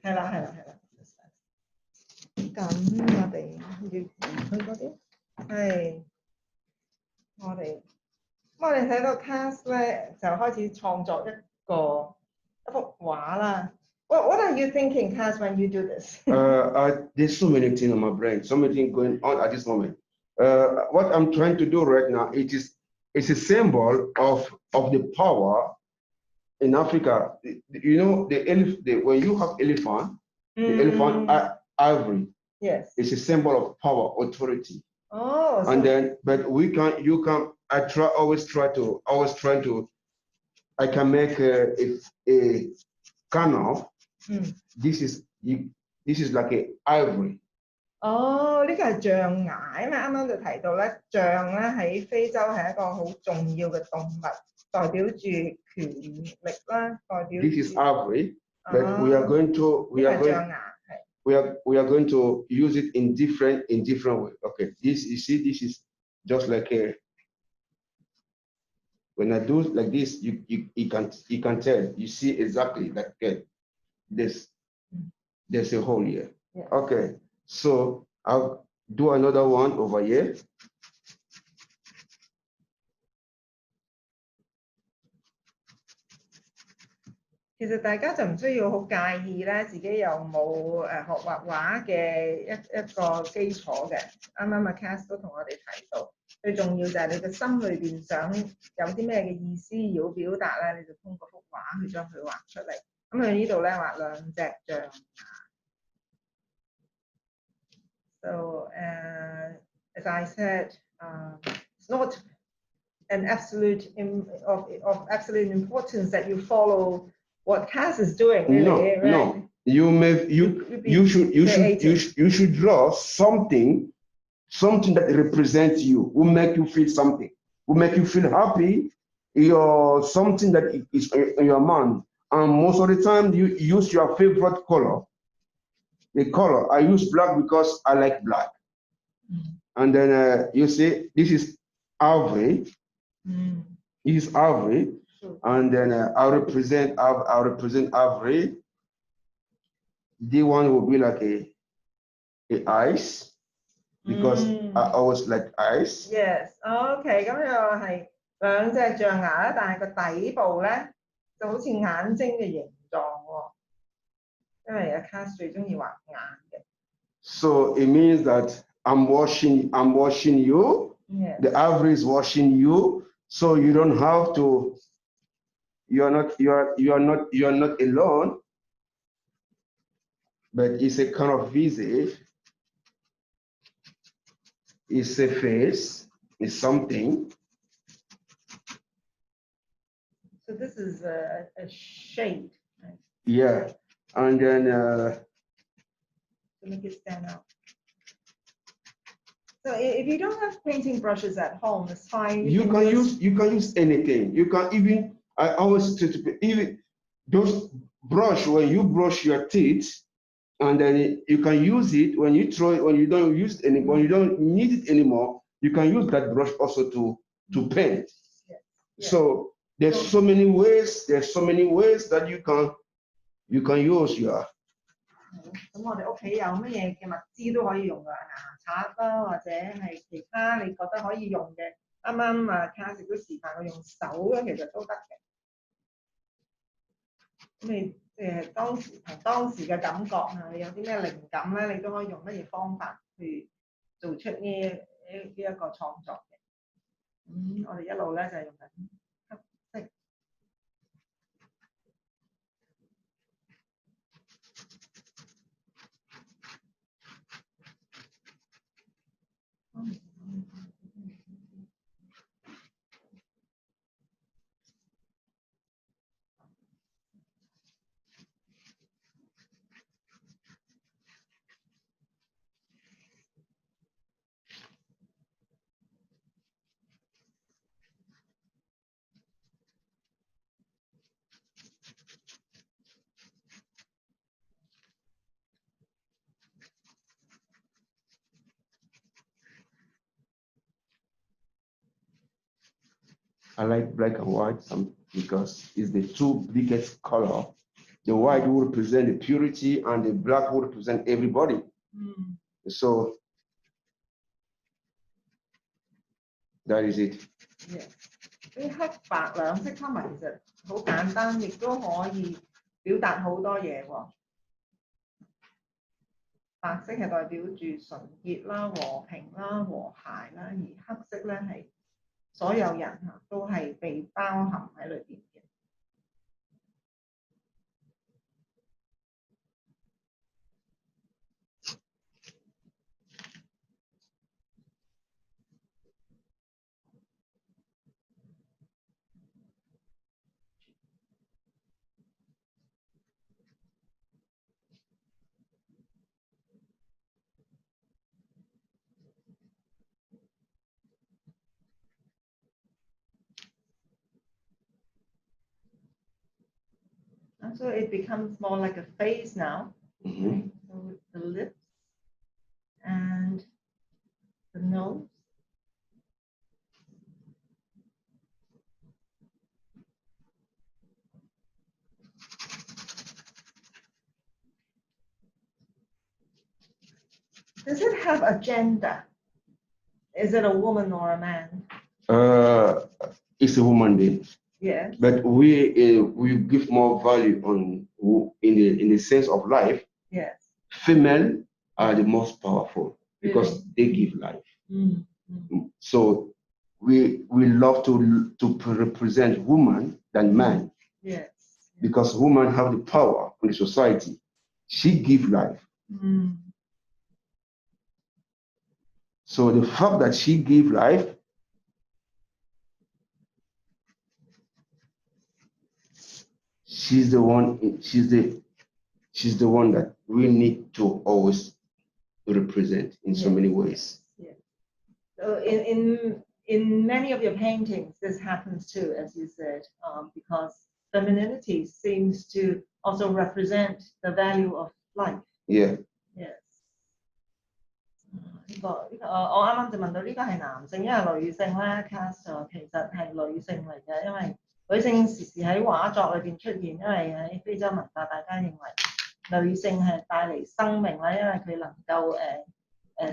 係啦。咁我哋要移去嗰啲，係我哋睇到 Kaze 咧就開始創作一幅畫啦。What are you thinking, Kaze, when you do this? There's so many things on my brain, so many things going on at this moment. What I'm trying to do right now, it's a symbol of the power in Africa. You know, when you have elephant, the elephant ivory. Yes. It's a symbol of power, authority. Oh. And then, but you can. Always trying to. I can make a kind of. This is like a ivory. 哦，呢個係象牙，因為啱啱就提到咧，象咧喺非洲係一個好重要嘅動物，代表住權力啦，代表住。This is ivory, but we are going to going to use it in different way. Okay, this you see, this is just like a. When I do like this, you can tell. You see exactly like this. There's a hole here. Yeah. Okay, so I'll do another one over here.其實大家就唔需要好介意咧，自己有冇學畫畫嘅一個基礎嘅。啱啱阿 Caze 都同我哋提到，最重要就係你嘅心裏邊想有啲咩嘅意思要表達咧，你就通過幅畫去將佢畫出嚟。咁佢呢度咧畫兩隻象牙。So as I said, it's not an absolute of absolute importance that you follow what Caze is doing. Really, no, right? no. You should draw something that represents you, will make you feel something, will make you feel happy, or something that is in your mind. And most of the time, you use your favorite color. The color I use black because I like black. And then you see, this is ivory. This is ivory. And then I'll represent ivory. The one will be like a ice because I always like ice. Yes. OK， 咁又係兩隻象牙啦，但係個底部咧就好似眼睛嘅形狀喎，因為阿 Caze 最中意畫眼嘅。So it means that I'm watching you. Yes. The ivory is watching you, so you don't have to. You're not alone, but it's a kind of visage, it's a face, it's something. So this is a shade. Right? Yeah, and then to make it stand out. So if you don't have painting brushes at home, it's fine. You can use anything. You can even, I always say to people, even those brush when you brush your teeth, and then you can use it when you throw it, when you don't use it when you don't need it anymore, you can use that brush also to paint. Yeah. So there's so many ways that you can use your. 咁我哋屋企有乜嘢嘅物資都可以用㗎，牙刷啦，或者係其他你覺得可以用嘅。啱啱啊 Caze 都示範過用手咧，其實都得嘅。咁你當時嘅感覺啊，你有啲咩靈感咧，你都可以用乜嘢方法去做出呢一個創作嘅。我哋一路咧就係用緊黑色。I like black and white because it's the two biggest color. The white will represent the purity and the black will represent everybody. So that is it. Yeah. 啲黑白兩色溝埋其實好簡單，亦都可以表達好多嘢喎。白色係代表住純潔啦、和平啦、和諧啦，而黑色咧係所有人都係被包含喺裏邊嘅。So it becomes more like a face now. Mm-hmm. So with the lips and the nose. Does it have a gender? Is it a woman or a man? It's a woman then. Yes. But we give more value on in the sense of life. Yes. Female are the most powerful because they give life. So we love to represent woman than man. Yes. Because women have the power in the society. She gives life. So the fact that she gave life, she's the one that we need to always represent in so many ways. Yes. So in many of your paintings, this happens too, as you said, because femininity seems to also represent the value of life. Yeah. Yes. 我啱啱就問到呢個係男性，因為女性咧 Caze 其實係女性嚟嘅，因為女性時時喺畫作裏邊出現，因為喺非洲文化，大家認為女性係帶嚟生命啦，因為佢能夠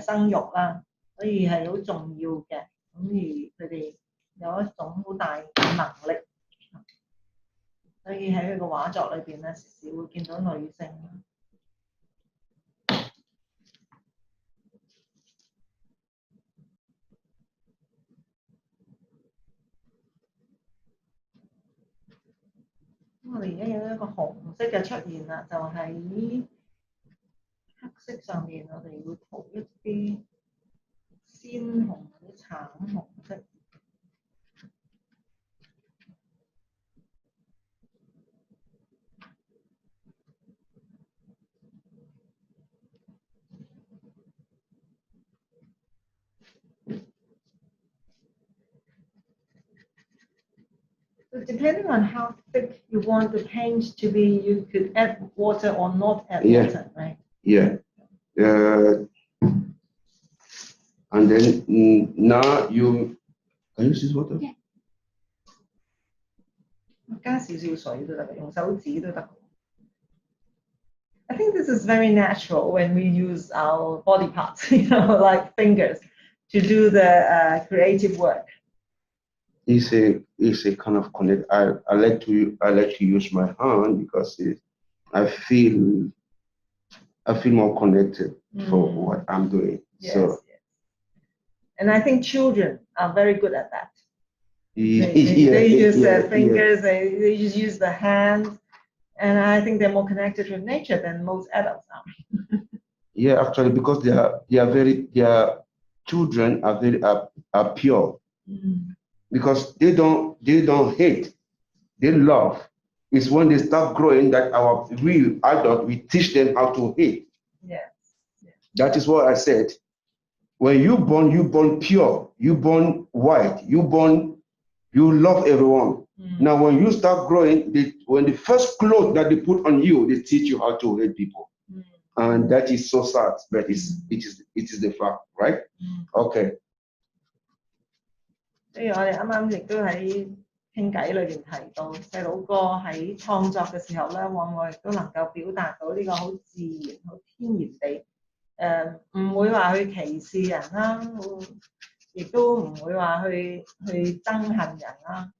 生育啦，所以係好重要嘅。咁而佢哋有一種好大嘅能力，所以喺佢個畫作裏邊咧，時時會見到女性。我哋而家有一個紅色嘅出現啦，就喺黑色上面，我哋會塗一啲鮮紅或者橙紅色。So depending on how thick you want the paint to be, you could add water or not add water, right? Yeah. And then now you can you use water? Yeah. 加少少水都得，用手指都得。I think this is very natural when we use our body parts, like fingers, to do the creative work. It's a kind of connect. I like to use my hand because I feel more connected for what I'm doing. Yes, so yes. And I think children are very good at that. They use their fingers. They just use the hands, and I think they're more connected with nature than most adults are. Yeah, actually, because their children are pure. Because they don't hate, they love. It's when they start growing that we adults, we teach them how to hate. Yes. That is what I said. When you born pure, you born white, you love everyone. Now when you start growing, when the first clothes that they put on you, they teach you how to hate people. And that is so sad, but it is the fact, right? Okay. 所以我哋啱啱亦都喺傾偈裏邊提到，細佬哥喺創作嘅時候咧，往往亦都能夠表達到呢個好自然、好天然地，唔會話去歧視人啦，亦都唔會話去憎恨人啦，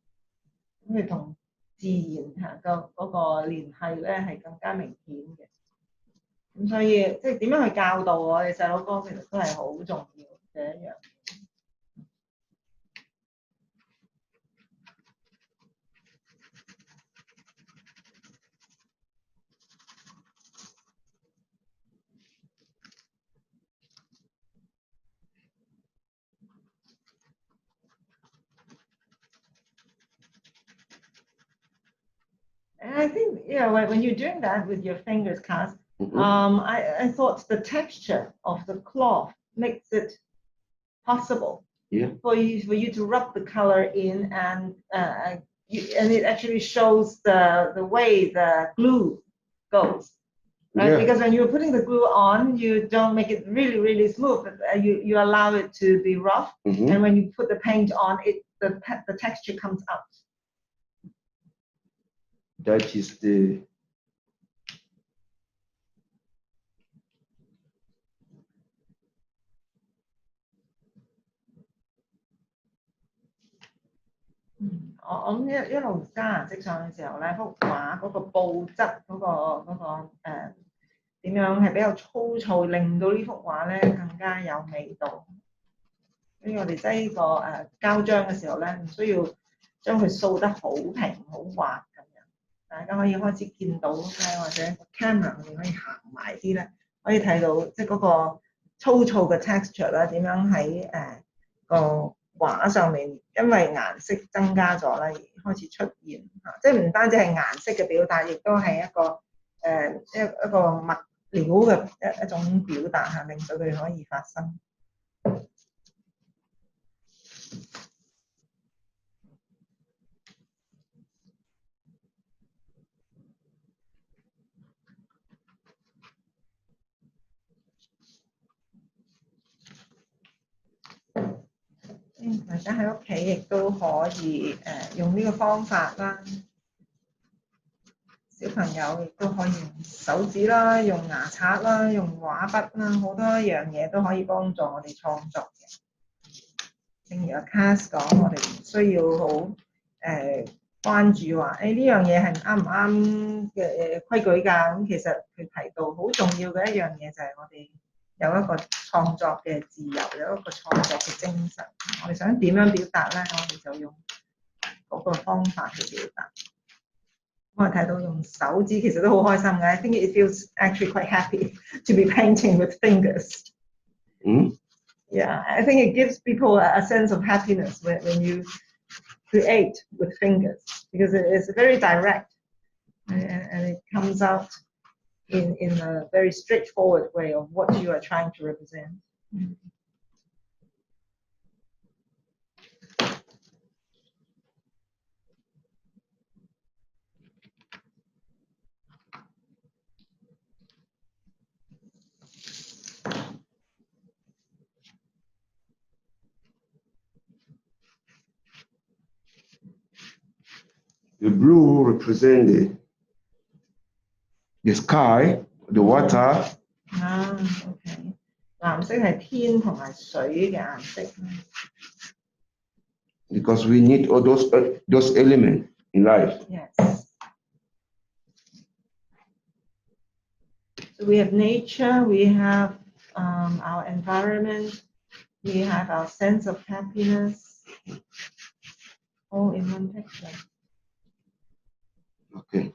咁佢同自然嗰個聯繫咧係更加明顯嘅。咁所以即係點樣去教導我哋細佬哥，其實都係好重要嘅一樣。And I think, when you're doing that with your fingers, Caze, I thought the texture of the cloth makes it possible for you to rub the color in and and it actually shows the way the glue goes. Right? Yeah. Because when you're putting the glue on, you don't make it really, really smooth. But you allow it to be rough, and when you put the paint on, the texture comes out. That is the.我一路加顏色上嘅時候咧，幅畫嗰個布質嗰個點樣係比較粗糙，令到呢幅畫咧更加有味道。所以我哋擠個膠漿嘅時候咧，唔需要將佢掃得好平好滑咁樣。大家可以開始見到咧，或者 camera 我哋可以行埋啲咧，可以睇到即係嗰個粗糙嘅 texture 啦，點樣喺個畫上面，因為顏色增加咗啦，而開始出現嚇，即係唔單止係顏色嘅表達，亦都係一個一個物料嘅一種表達嚇，令到佢可以發生。大家喺屋企亦都可以用呢個方法啦。小朋友亦都可以用手指啦，用牙刷啦，用畫筆啦，好多樣嘢都可以幫助我哋創作嘅。正如阿 Caze 講，我哋唔需要好關注話呢樣嘢係啱唔啱嘅規矩㗎。咁其實佢提到好重要嘅一樣嘢就係我哋有一個創作嘅自由，有一個創作嘅精神。我哋想點樣表達咧，我哋就用嗰個方法去表達。我哋睇到用手指其實都好開心嘅。I think it feels actually quite happy to be painting with fingers. Yeah, I think it gives people a sense of happiness when you create with fingers because it's very direct and it comes out in a very straightforward way of what you are trying to represent. The blue represents the sky, the water. OK. 藍色係天同埋水嘅顏色。Because we need all those elements in life. Yes. So we have nature, we have our environment, we have our sense of happiness, all in one picture. Okay.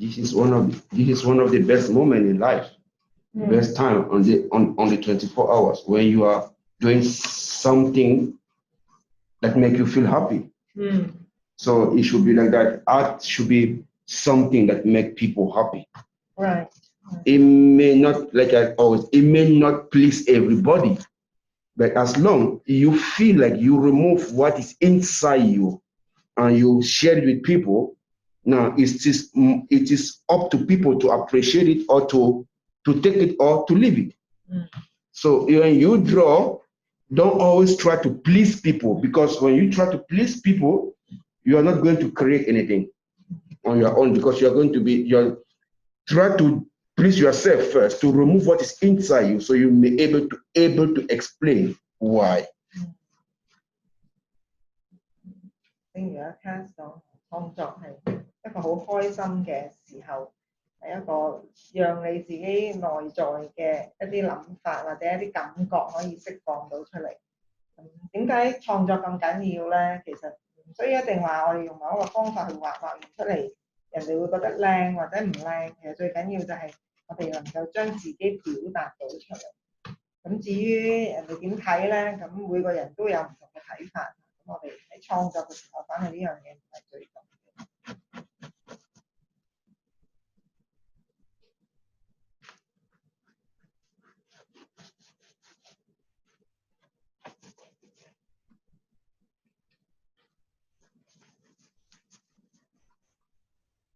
this is one of the best moments in life, best time on the 24 hours when you are doing something that make you feel happy. So it should be like that. Art should be something that make people happy. Right. It may not, like I always, it may not please everybody, but as long you feel like you remove what is inside you and you share it with people, now it is up to people to appreciate it or to take it or to leave it. So when you draw, don't always try to please people, because when you try to please people, you are not going to create anything on your own, because you're try to please yourself first, to remove what is inside you, so you may able to explain why. 正如阿 Caze 講，創作係一個好開心嘅時候，係一個讓你自己內在嘅一啲諗法或者一啲感覺可以釋放到出嚟。點解創作咁緊要咧？其實唔需要一定話我哋用某一個方法去畫完出嚟，人哋會覺得靚或者唔靚。其實最緊要就係我哋能夠將自己表達到出嚟。咁至於人哋點睇咧，咁每個人都有唔同嘅睇法。咁我哋喺創作嘅時候，反而呢樣嘢唔係最重要。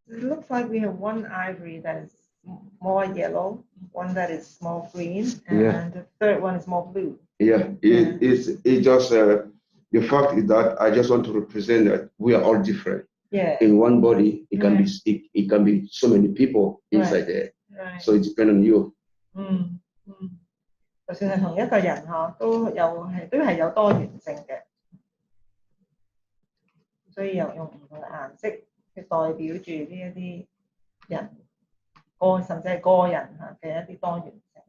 It looks like we have one ivory that is more yellow, one that is more green, and the third one is more blue. It's just the fact is that I just want to represent that we are all different. In one body, it can be so many people inside there. So it depends on you. 就算係同一個人都係有多元性嘅，所以又用唔同嘅顏色去代表住呢一啲人甚至係個人嘅一啲多元性。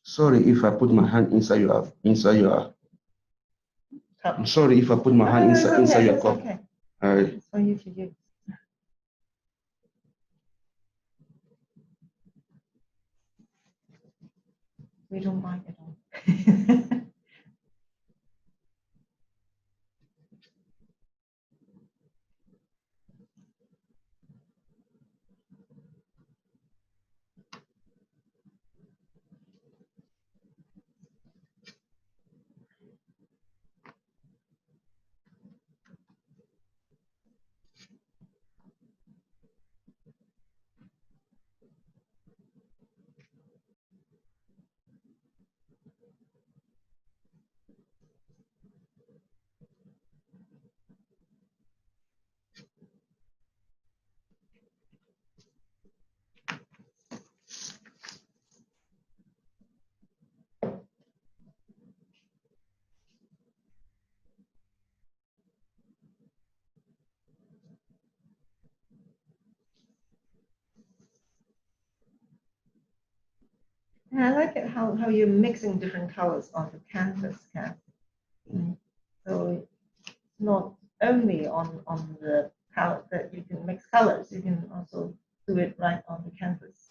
Sorry if I put my hand inside your. I'm sorry if I put my hand inside your cup. Okay. It's for you to use. We don't mind at all. I like it how you're mixing different colors on the canvas, Cath. So not only on the palette that you can mix colors, you can also do it right on the canvas.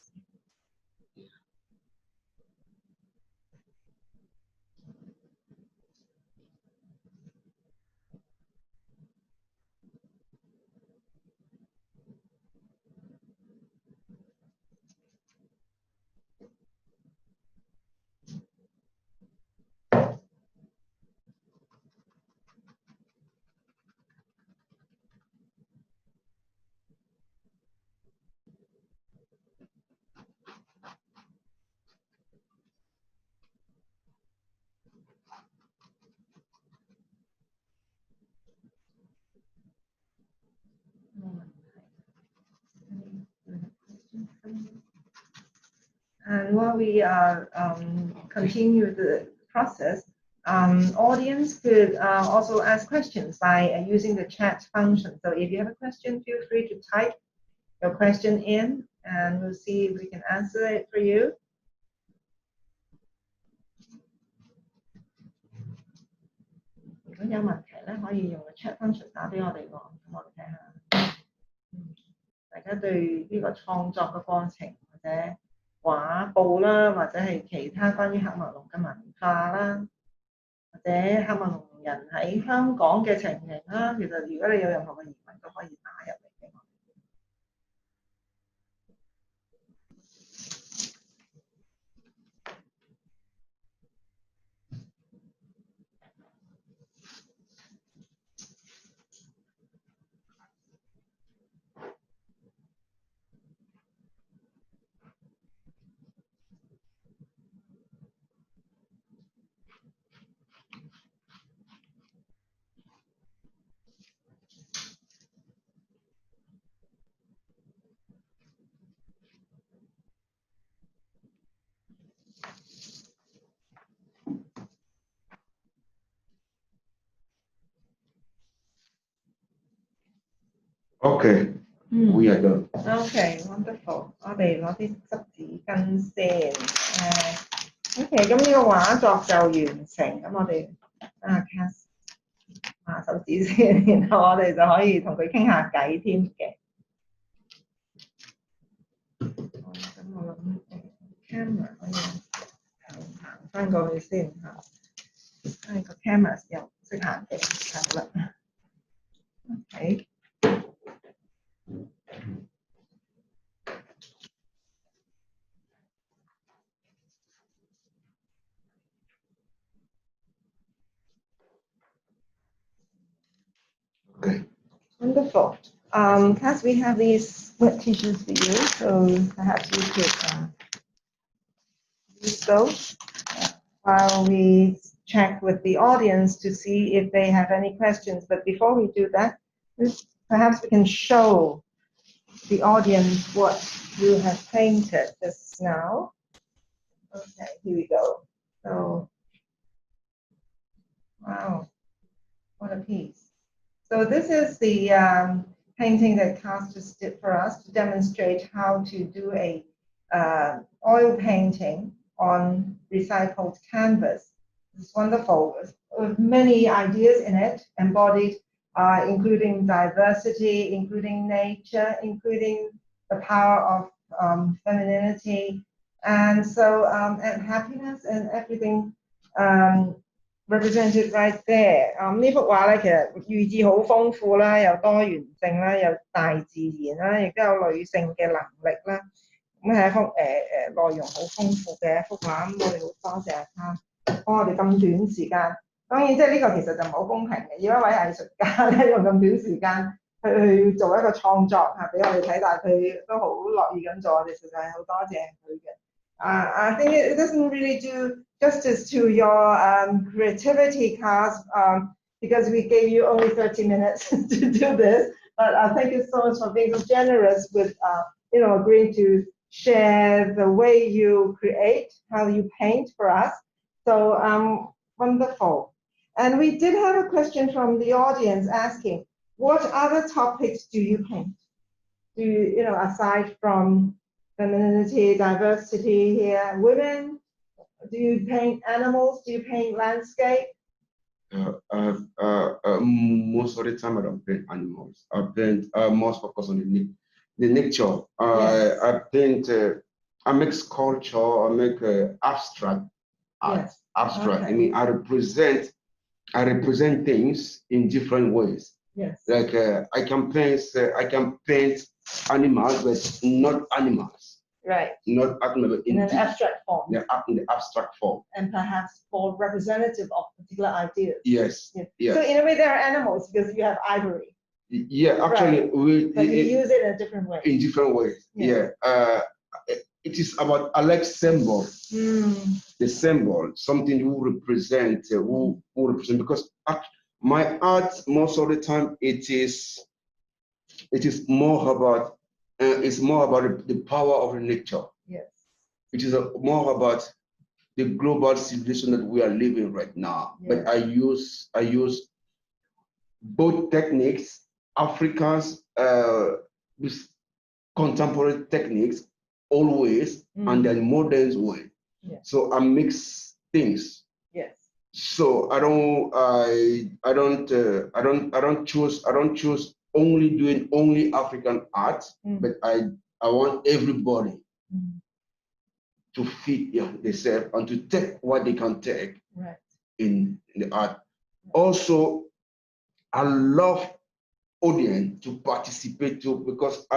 And while we are continue the process, audience could also ask questions by using the chat function. So if you have a question, feel free to type your question in, and we'll see if we can answer it for you. If you have any questions, you can use the chat function 打俾我哋喎，咁我哋睇下。大家對呢個創作嘅過程，或者畫布啦，或者係其他關於喀麥隆嘅文化啦，或者喀麥隆人喺香港嘅情形啦，其實如果你有任何嘅疑問，都可以打入嚟俾我。Okay, we are done. Okay, wonderful. 我哋攞啲濕紙巾先。OK， 咁呢個畫作就完成。咁我哋Caze 畫手指先，然後我哋就可以同佢傾下偈添嘅。咁我諗camera 可以行翻過去先嚇。因為個 camera 又唔識行嘅，係啦。OK。Okay. Wonderful. Caze, we have these wet tissues for you, so perhaps you could use those while we check with the audience to see if they have any questions. But before we do that, perhaps we can show the audience what you have painted just now. Okay, here we go. So, wow, what a piece. So this is the painting that Caze just did for us to demonstrate how to do a oil painting on recycled canvas. It's wonderful, with many ideas in it, embodied, including diversity, including nature, including the power of femininity, and so and happiness and everything represented right there. 呢幅畫咧，其實寓意好豐富啦，有多元性啦，有大自然啦，亦都有女性嘅能力啦。咁係一幅內容好豐富嘅一幅畫。咁我哋好多謝他幫我哋咁短時間。當然，即係呢個其實就唔係好公平嘅，要一位藝術家咧用咁短時間去做一個創作嚇俾我哋睇，但係佢都好樂意咁做，我哋實在係好多謝佢嘅。I think it doesn't really do justice to your creativity, Caze, because we gave you only 30 minutes to do this. But thank you so much for being so generous with, agreeing to share the way you create, how you paint for us. So wonderful. And we did have a question from the audience asking, what other topics do you paint? Do you, aside from femininity, diversity here, women? Do you paint animals? Do you paint landscape? Most of the time I don't paint animals. I paint most focus on the nature. Yes. I paint. I make sculpture. I make abstract art. Yes. Abstract. Okay. I mean, I represent things in different ways. Yes. Like I can paint animals, but not animals. Right. Not animals in an abstract form. Yeah, in the abstract form. And perhaps for representative of particular ideas. Yes. Yeah. Yes. So in a way, they are animals because you have ivory. Yeah, actually, right. But you use it in a different way. In different ways. Yes. Yeah. It is about I like symbol. The symbol, something who represent, because my art most of the time it is more about it's more about the power of nature. Yes. It is more about the global civilization that we are living right now. Yeah. But I use both techniques, Africa's with contemporary techniques always, and then modern way. Yeah. So I mix things. Yes. So I don't choose only doing only African art, but I want everybody to fit themselves and to take what they can take in the art. Also, I love audience to participate too, because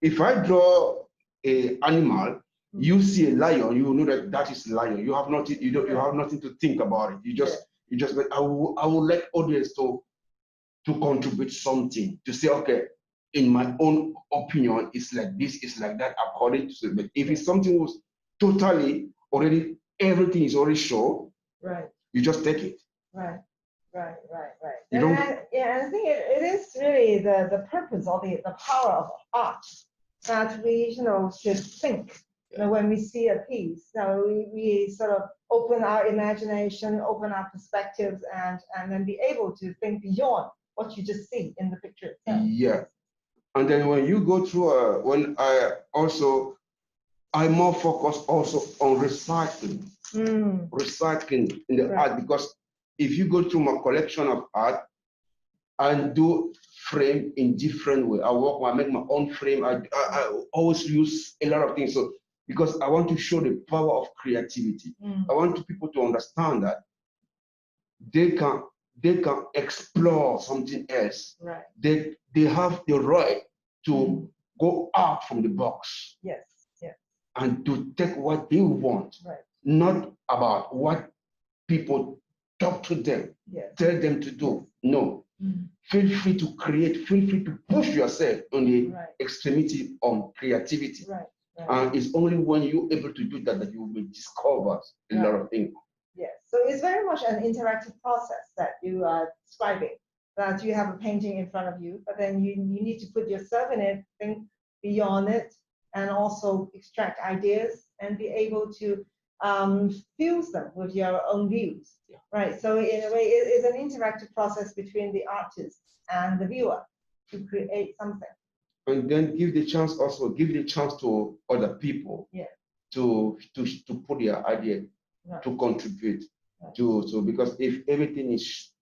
if I draw a animal, you see a lion, you know that is a lion. You have nothing. You have nothing to think about it. You just. But I would like audience to contribute something, to say, okay, in my own opinion, it's like this, it's like that, according to it. But if it's something was totally already, everything is already shown, you just take it. Right. And I think it is really the purpose or the power of art that we should think. When we see a piece, so we sort of open our imagination, open our perspectives, and then be able to think beyond what you just see in the picture itself. Yeah, and then when you go through, I'm more focused also on recycling in the art, because if you go through my collection of art and do frame in different way, I make my own frame. I always use a lot of things. So because I want to show the power of creativity. I want people to understand that they can explore something else. Right. They have the right to go out from the box. Yes. And to take what they want, not about what people talk to them, tell them to do. No. Feel free to create, feel free to push yourself on the extremity of creativity. And it's only when you're able to do that you will discover a lot of things. Yes, so it's very much an interactive process that you are describing, that you have a painting in front of you, but then you need to put yourself in it, think beyond it, and also extract ideas and be able to fuse them with your own views, right? So in a way, it is an interactive process between the artist and the viewer to create something. And then give the chance to other people to put their idea, to contribute to, because if everything is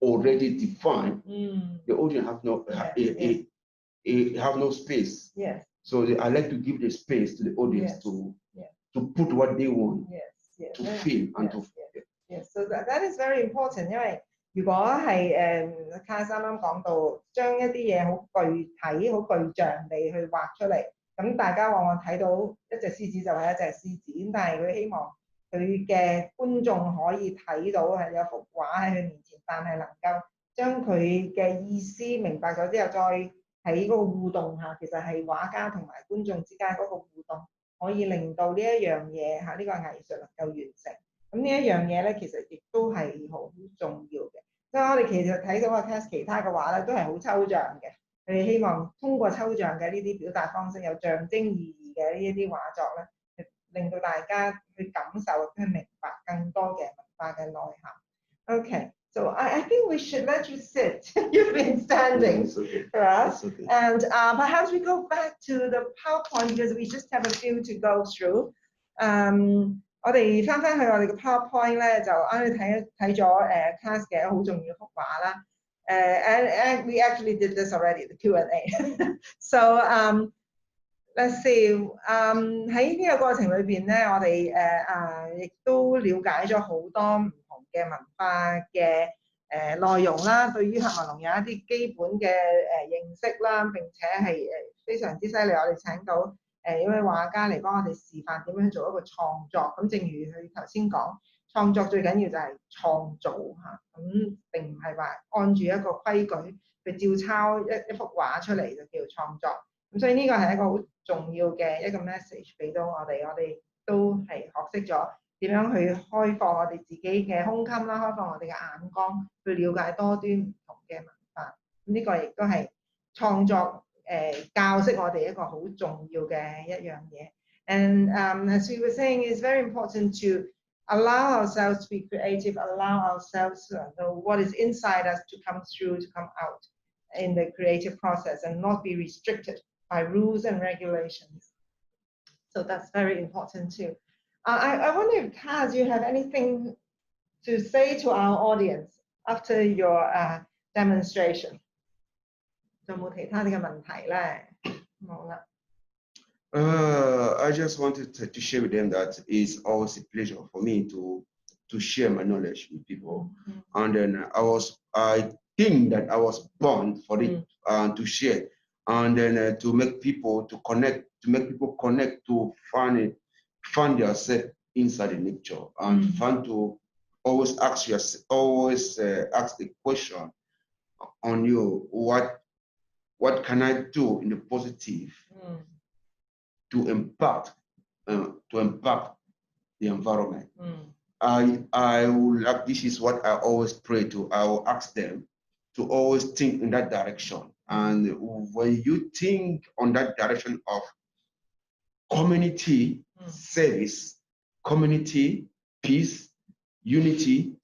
already defined, the audience have no space. Yes. So I like to give the space to the audience to put what they want to feel and to. Yes, so that is very important， 因為如果係Kaze啱啱講到將一啲嘢好具體、好具象地去畫出嚟，咁大家往往睇到一隻獅子就係一隻獅子，咁但係佢希望佢嘅觀眾可以睇到係有幅畫喺佢面前，但係能夠將佢嘅意思明白咗之後，再喺嗰個互動下，其實係畫家同埋觀眾之間嗰個互動，可以令到呢一樣嘢呢個藝術能夠完成。咁呢一樣嘢咧，其實亦都係好重要嘅。所以我哋其實睇到Kaze其他嘅畫咧，都係好抽象嘅。佢哋希望通過抽象嘅呢啲表達方式，有象徵意義嘅呢一啲畫作咧，令到大家去感受、去明白更多嘅文化嘅內涵。Okay, so I think we should let you sit. You've been standing for us, and perhaps we go back to the PowerPoint because we just have a few to go through. 我哋翻去我哋嘅 PowerPoint 咧，就啱啱睇咗Kaze嘅好重要幅畫啦。And we actually did this already, the Q&A. So let's see. 喺呢個過程裏邊咧，我哋亦都了解咗好多唔同嘅文化嘅內容啦，對於喀麥隆有一啲基本嘅認識啦，並且係非常之犀利。我哋請到一位畫家嚟幫我哋示範點樣做一個創作。咁正如佢頭先講，創作最緊要就係創造嚇，咁並唔係話按住一個規矩去照抄一幅畫出嚟就叫做創作。咁所以呢個係一個好重要嘅一個 message 俾到我哋都係學識咗點樣去開放我哋自己嘅胸襟啦，開放我哋嘅眼光，去了解多端唔同嘅文化。咁呢個亦都係創作教識我哋一個好重要嘅一樣嘢。And as we were saying, it's very important to allow ourselves to be creative, allow ourselves to know what is inside us to come through, to come out in the creative process and not be restricted by rules and regulations. So that's very important too. I wonder if Kaz, you have anything to say to our audience after your demonstration? 仲有冇其他啲嘅問題咧？冇啦。I just wanted to share with them that it's always a pleasure for me to share my knowledge with people. And then I think that I was born for it to share, and then to make people to connect, to find yourself inside the nature, and find to always ask ask the question on you, what can I do in the positive to impact the environment. I will like, this is what I always pray to. I will ask them to always think in that direction. And when you think on that direction of community service, community peace, unity,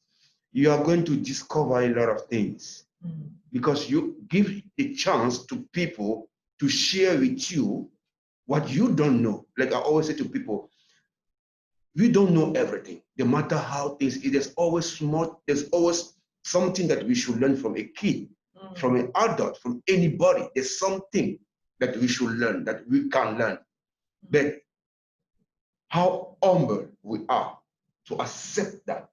you are going to discover a lot of things, because you give a chance to people to share with you what you don't know. Like I always say to people, we don't know everything. No matter how things, there's always something that we should learn from a kid, from an adult, from anybody. There's something that we should learn, that we can learn. But how humble we are to accept that.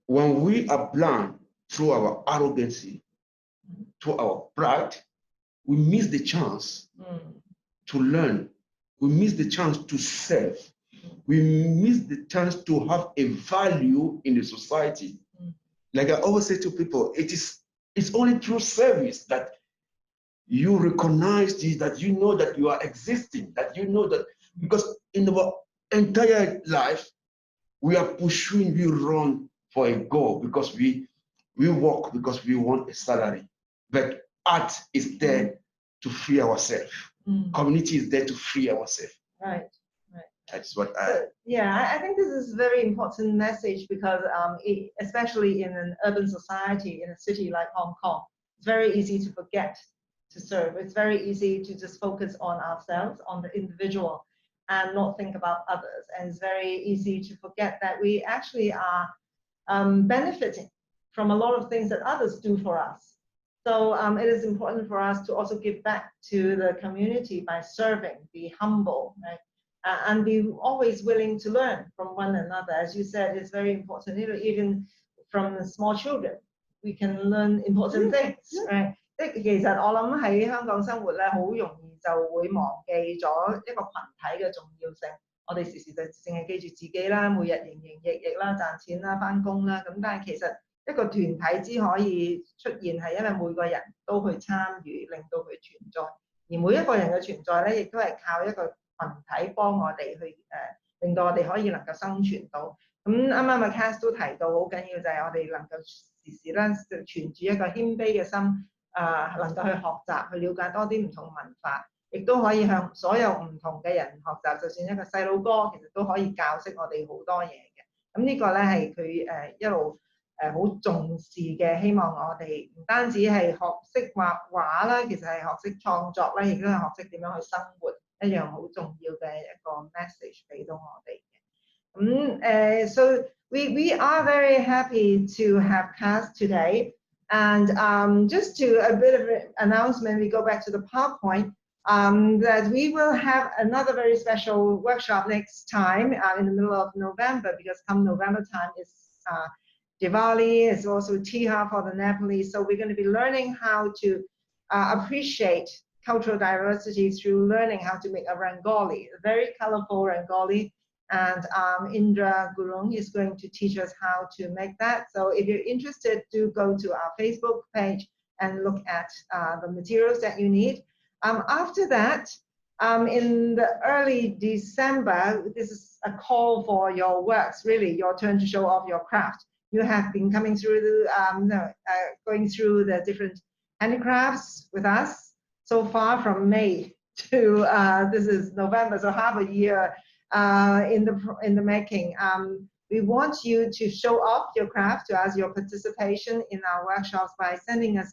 When we are blind through our arrogancy, through our pride, we miss the chance to learn. We miss the chance to serve. We miss the chance to have a value in the society. Like I always say to people, it's only through service that you recognize this, that you know that you are existing, that you know that, because in our entire life, we are pursuing, we run for a goal, because we work because we want a salary. But art is there to free ourselves. Community is there to free ourselves. Right. That's what I think this is a very important message, because especially in an urban society, in a city like Hong Kong, it's very easy to forget to serve. It's very easy to just focus on ourselves, on the individual, and not think about others. And it's very easy to forget that we actually are benefiting from a lot of things that others do for us. So it is important for us to also give back to the community by serving, be humble, right? And be always willing to learn from one another. As you said, it's very important, even from small children, we can learn important things, right? 其實我諗喺香港生活咧，好容易就會忘記咗一個群體嘅重要性。我哋時時就淨係記住自己啦，每日營營役役啦，賺錢啦，返工啦。咁但係其實一個團體之可以出現，係因為每個人都去參與，令到佢存在。而每一個人嘅存在咧，亦都係靠一個群體幫我哋去令到我哋可以能夠生存到。咁啱啱阿 Cass 都提到好緊要就係我哋能夠時時咧存住一個謙卑嘅心，能夠去學習，去了解多啲唔同文化，亦都可以向所有唔同嘅人學習。就算一個細路哥，其實都可以教識我哋好多嘢嘅。咁呢個咧係佢一路好重視嘅，希望我哋唔單止係學識畫畫啦，其實係學識創作咧，亦都係學識點樣去生活，一樣好重要嘅一個 message 俾到我哋嘅。So we are very happy to have Cass today. And just to a bit of an announcement, we go back to the PowerPoint, that we will have another very special workshop next time in the middle of November, because come November time is Diwali, it's also Tiha for the Nepalese. So we're going to be learning how to appreciate cultural diversity through learning how to make a Rangoli, a very colorful Rangoli. And Indra Gurung is going to teach us how to make that. So if you're interested, do go to our Facebook page and look at the materials that you need. After that, in the early December, this is a call for your works, really your turn to show off your craft. You have been coming through going through the different handicrafts with us so far from May to this is November, so half a year in the making. We want you to show off your craft, to ask your participation in our workshops by sending us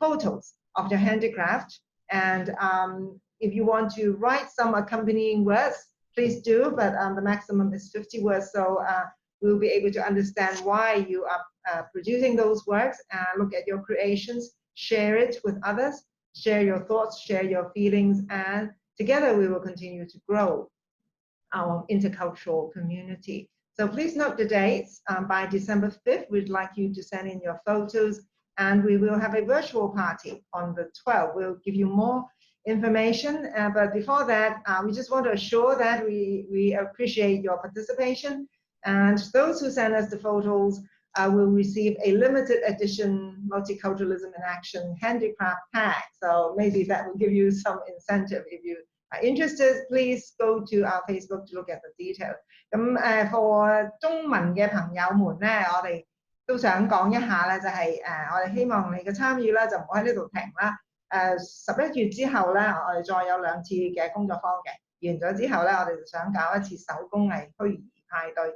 photos of your handicraft. And if you want to write some accompanying words, please do, but the maximum is 50 words. So we'll be able to understand why you are producing those works, look at your creations, share it with others, share your thoughts, share your feelings, and together we will continue to grow our intercultural community. So please note the dates. By December 5th, we'd like you to send in your photos, and we will have a virtual party on the 12th. We'll give you more information, but before that, we just want to assure that we appreciate your participation, and those who send us the photos will receive a limited edition Multiculturalism in Action handicraft pack. So maybe that will give you some incentive. If you are interested, please go to our Facebook to look at the details. 咁for 中文嘅朋友們咧，我哋都想講一下咧，就係我哋希望你嘅參與咧就唔好喺呢度停啦。11月之後咧，我哋再有2次嘅工作坊嘅，完咗之後咧，我哋就想搞一次手工藝虛擬派對。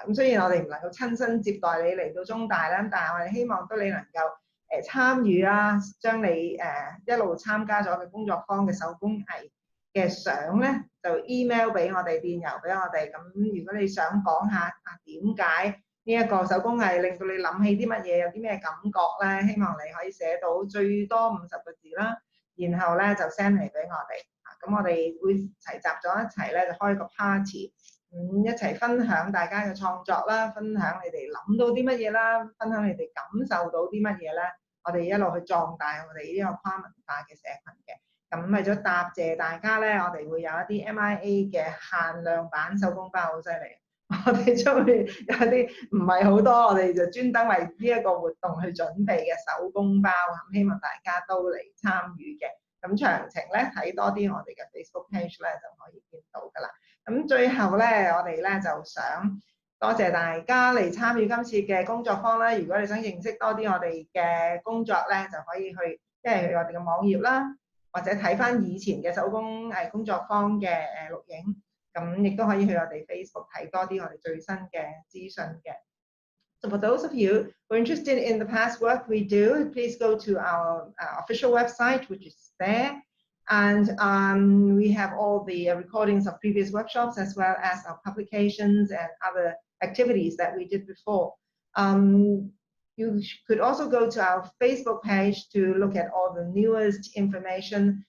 咁雖然我哋唔能夠親身接待你嚟到中大啦，但係我哋希望都你能夠參與啦，將你一路參加咗嘅工作坊嘅手工藝嘅相咧，就 email 俾我哋，電郵俾我哋。咁如果你想講下點解呢一個手工藝令到你諗起啲乜嘢，有啲咩感覺咧，希望你可以寫到最多50個字啦，然後咧就 send 嚟俾我哋。咁我哋會齊集咗一齊咧，就開個 party。一齊分享大家嘅創作啦，分享你哋諗到啲乜嘢啦，分享你哋感受到啲乜嘢咧，我哋一路去壯大我哋呢個跨文化嘅社群嘅。咁為咗答謝大家咧，我哋會有一啲 MIA 嘅限量版手工包，好犀利。我哋將會有啲唔係好多，我哋就專登為呢一個活動去準備嘅手工包，希望大家都嚟參與嘅。咁詳情咧睇多啲我哋嘅 Facebook page 咧就可以見到㗎啦。咁最後咧，我哋咧就想多謝大家嚟參與今次嘅工作坊啦。如果你想認識多啲我哋嘅工作咧，就可以去即係去我哋嘅網頁啦，或者睇翻以前嘅手工藝工作坊嘅錄影。咁亦都可以去我哋 Facebook 睇多啲我哋最新嘅資訊嘅。So for those of you who are interested in the past work we do, please go to our official website, which is there. And we have all the recordings of previous workshops as well as our publications and other activities that we did before. You could also go to our Facebook page to look at all the newest information,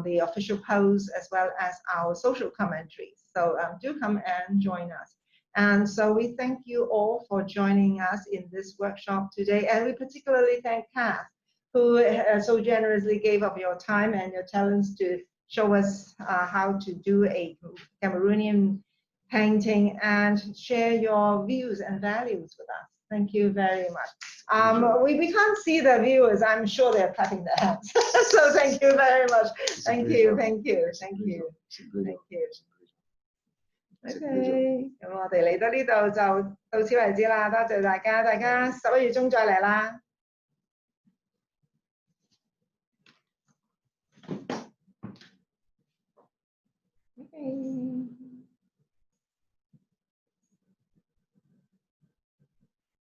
the official posts, as well as our social commentaries. So do come and join us. And so we thank you all for joining us in this workshop today. And we particularly thank Kath, who so generously gave up your time and your talents to show us how to do a Cameroonian painting and share your views and values with us. Thank you very much. We can't see the viewers. I'm sure they're clapping their hands. So thank you very much. Thank you. Okay, 咁我哋嚟到呢度就到此為止啦。多謝大家，大家11月中再嚟啦。Okay.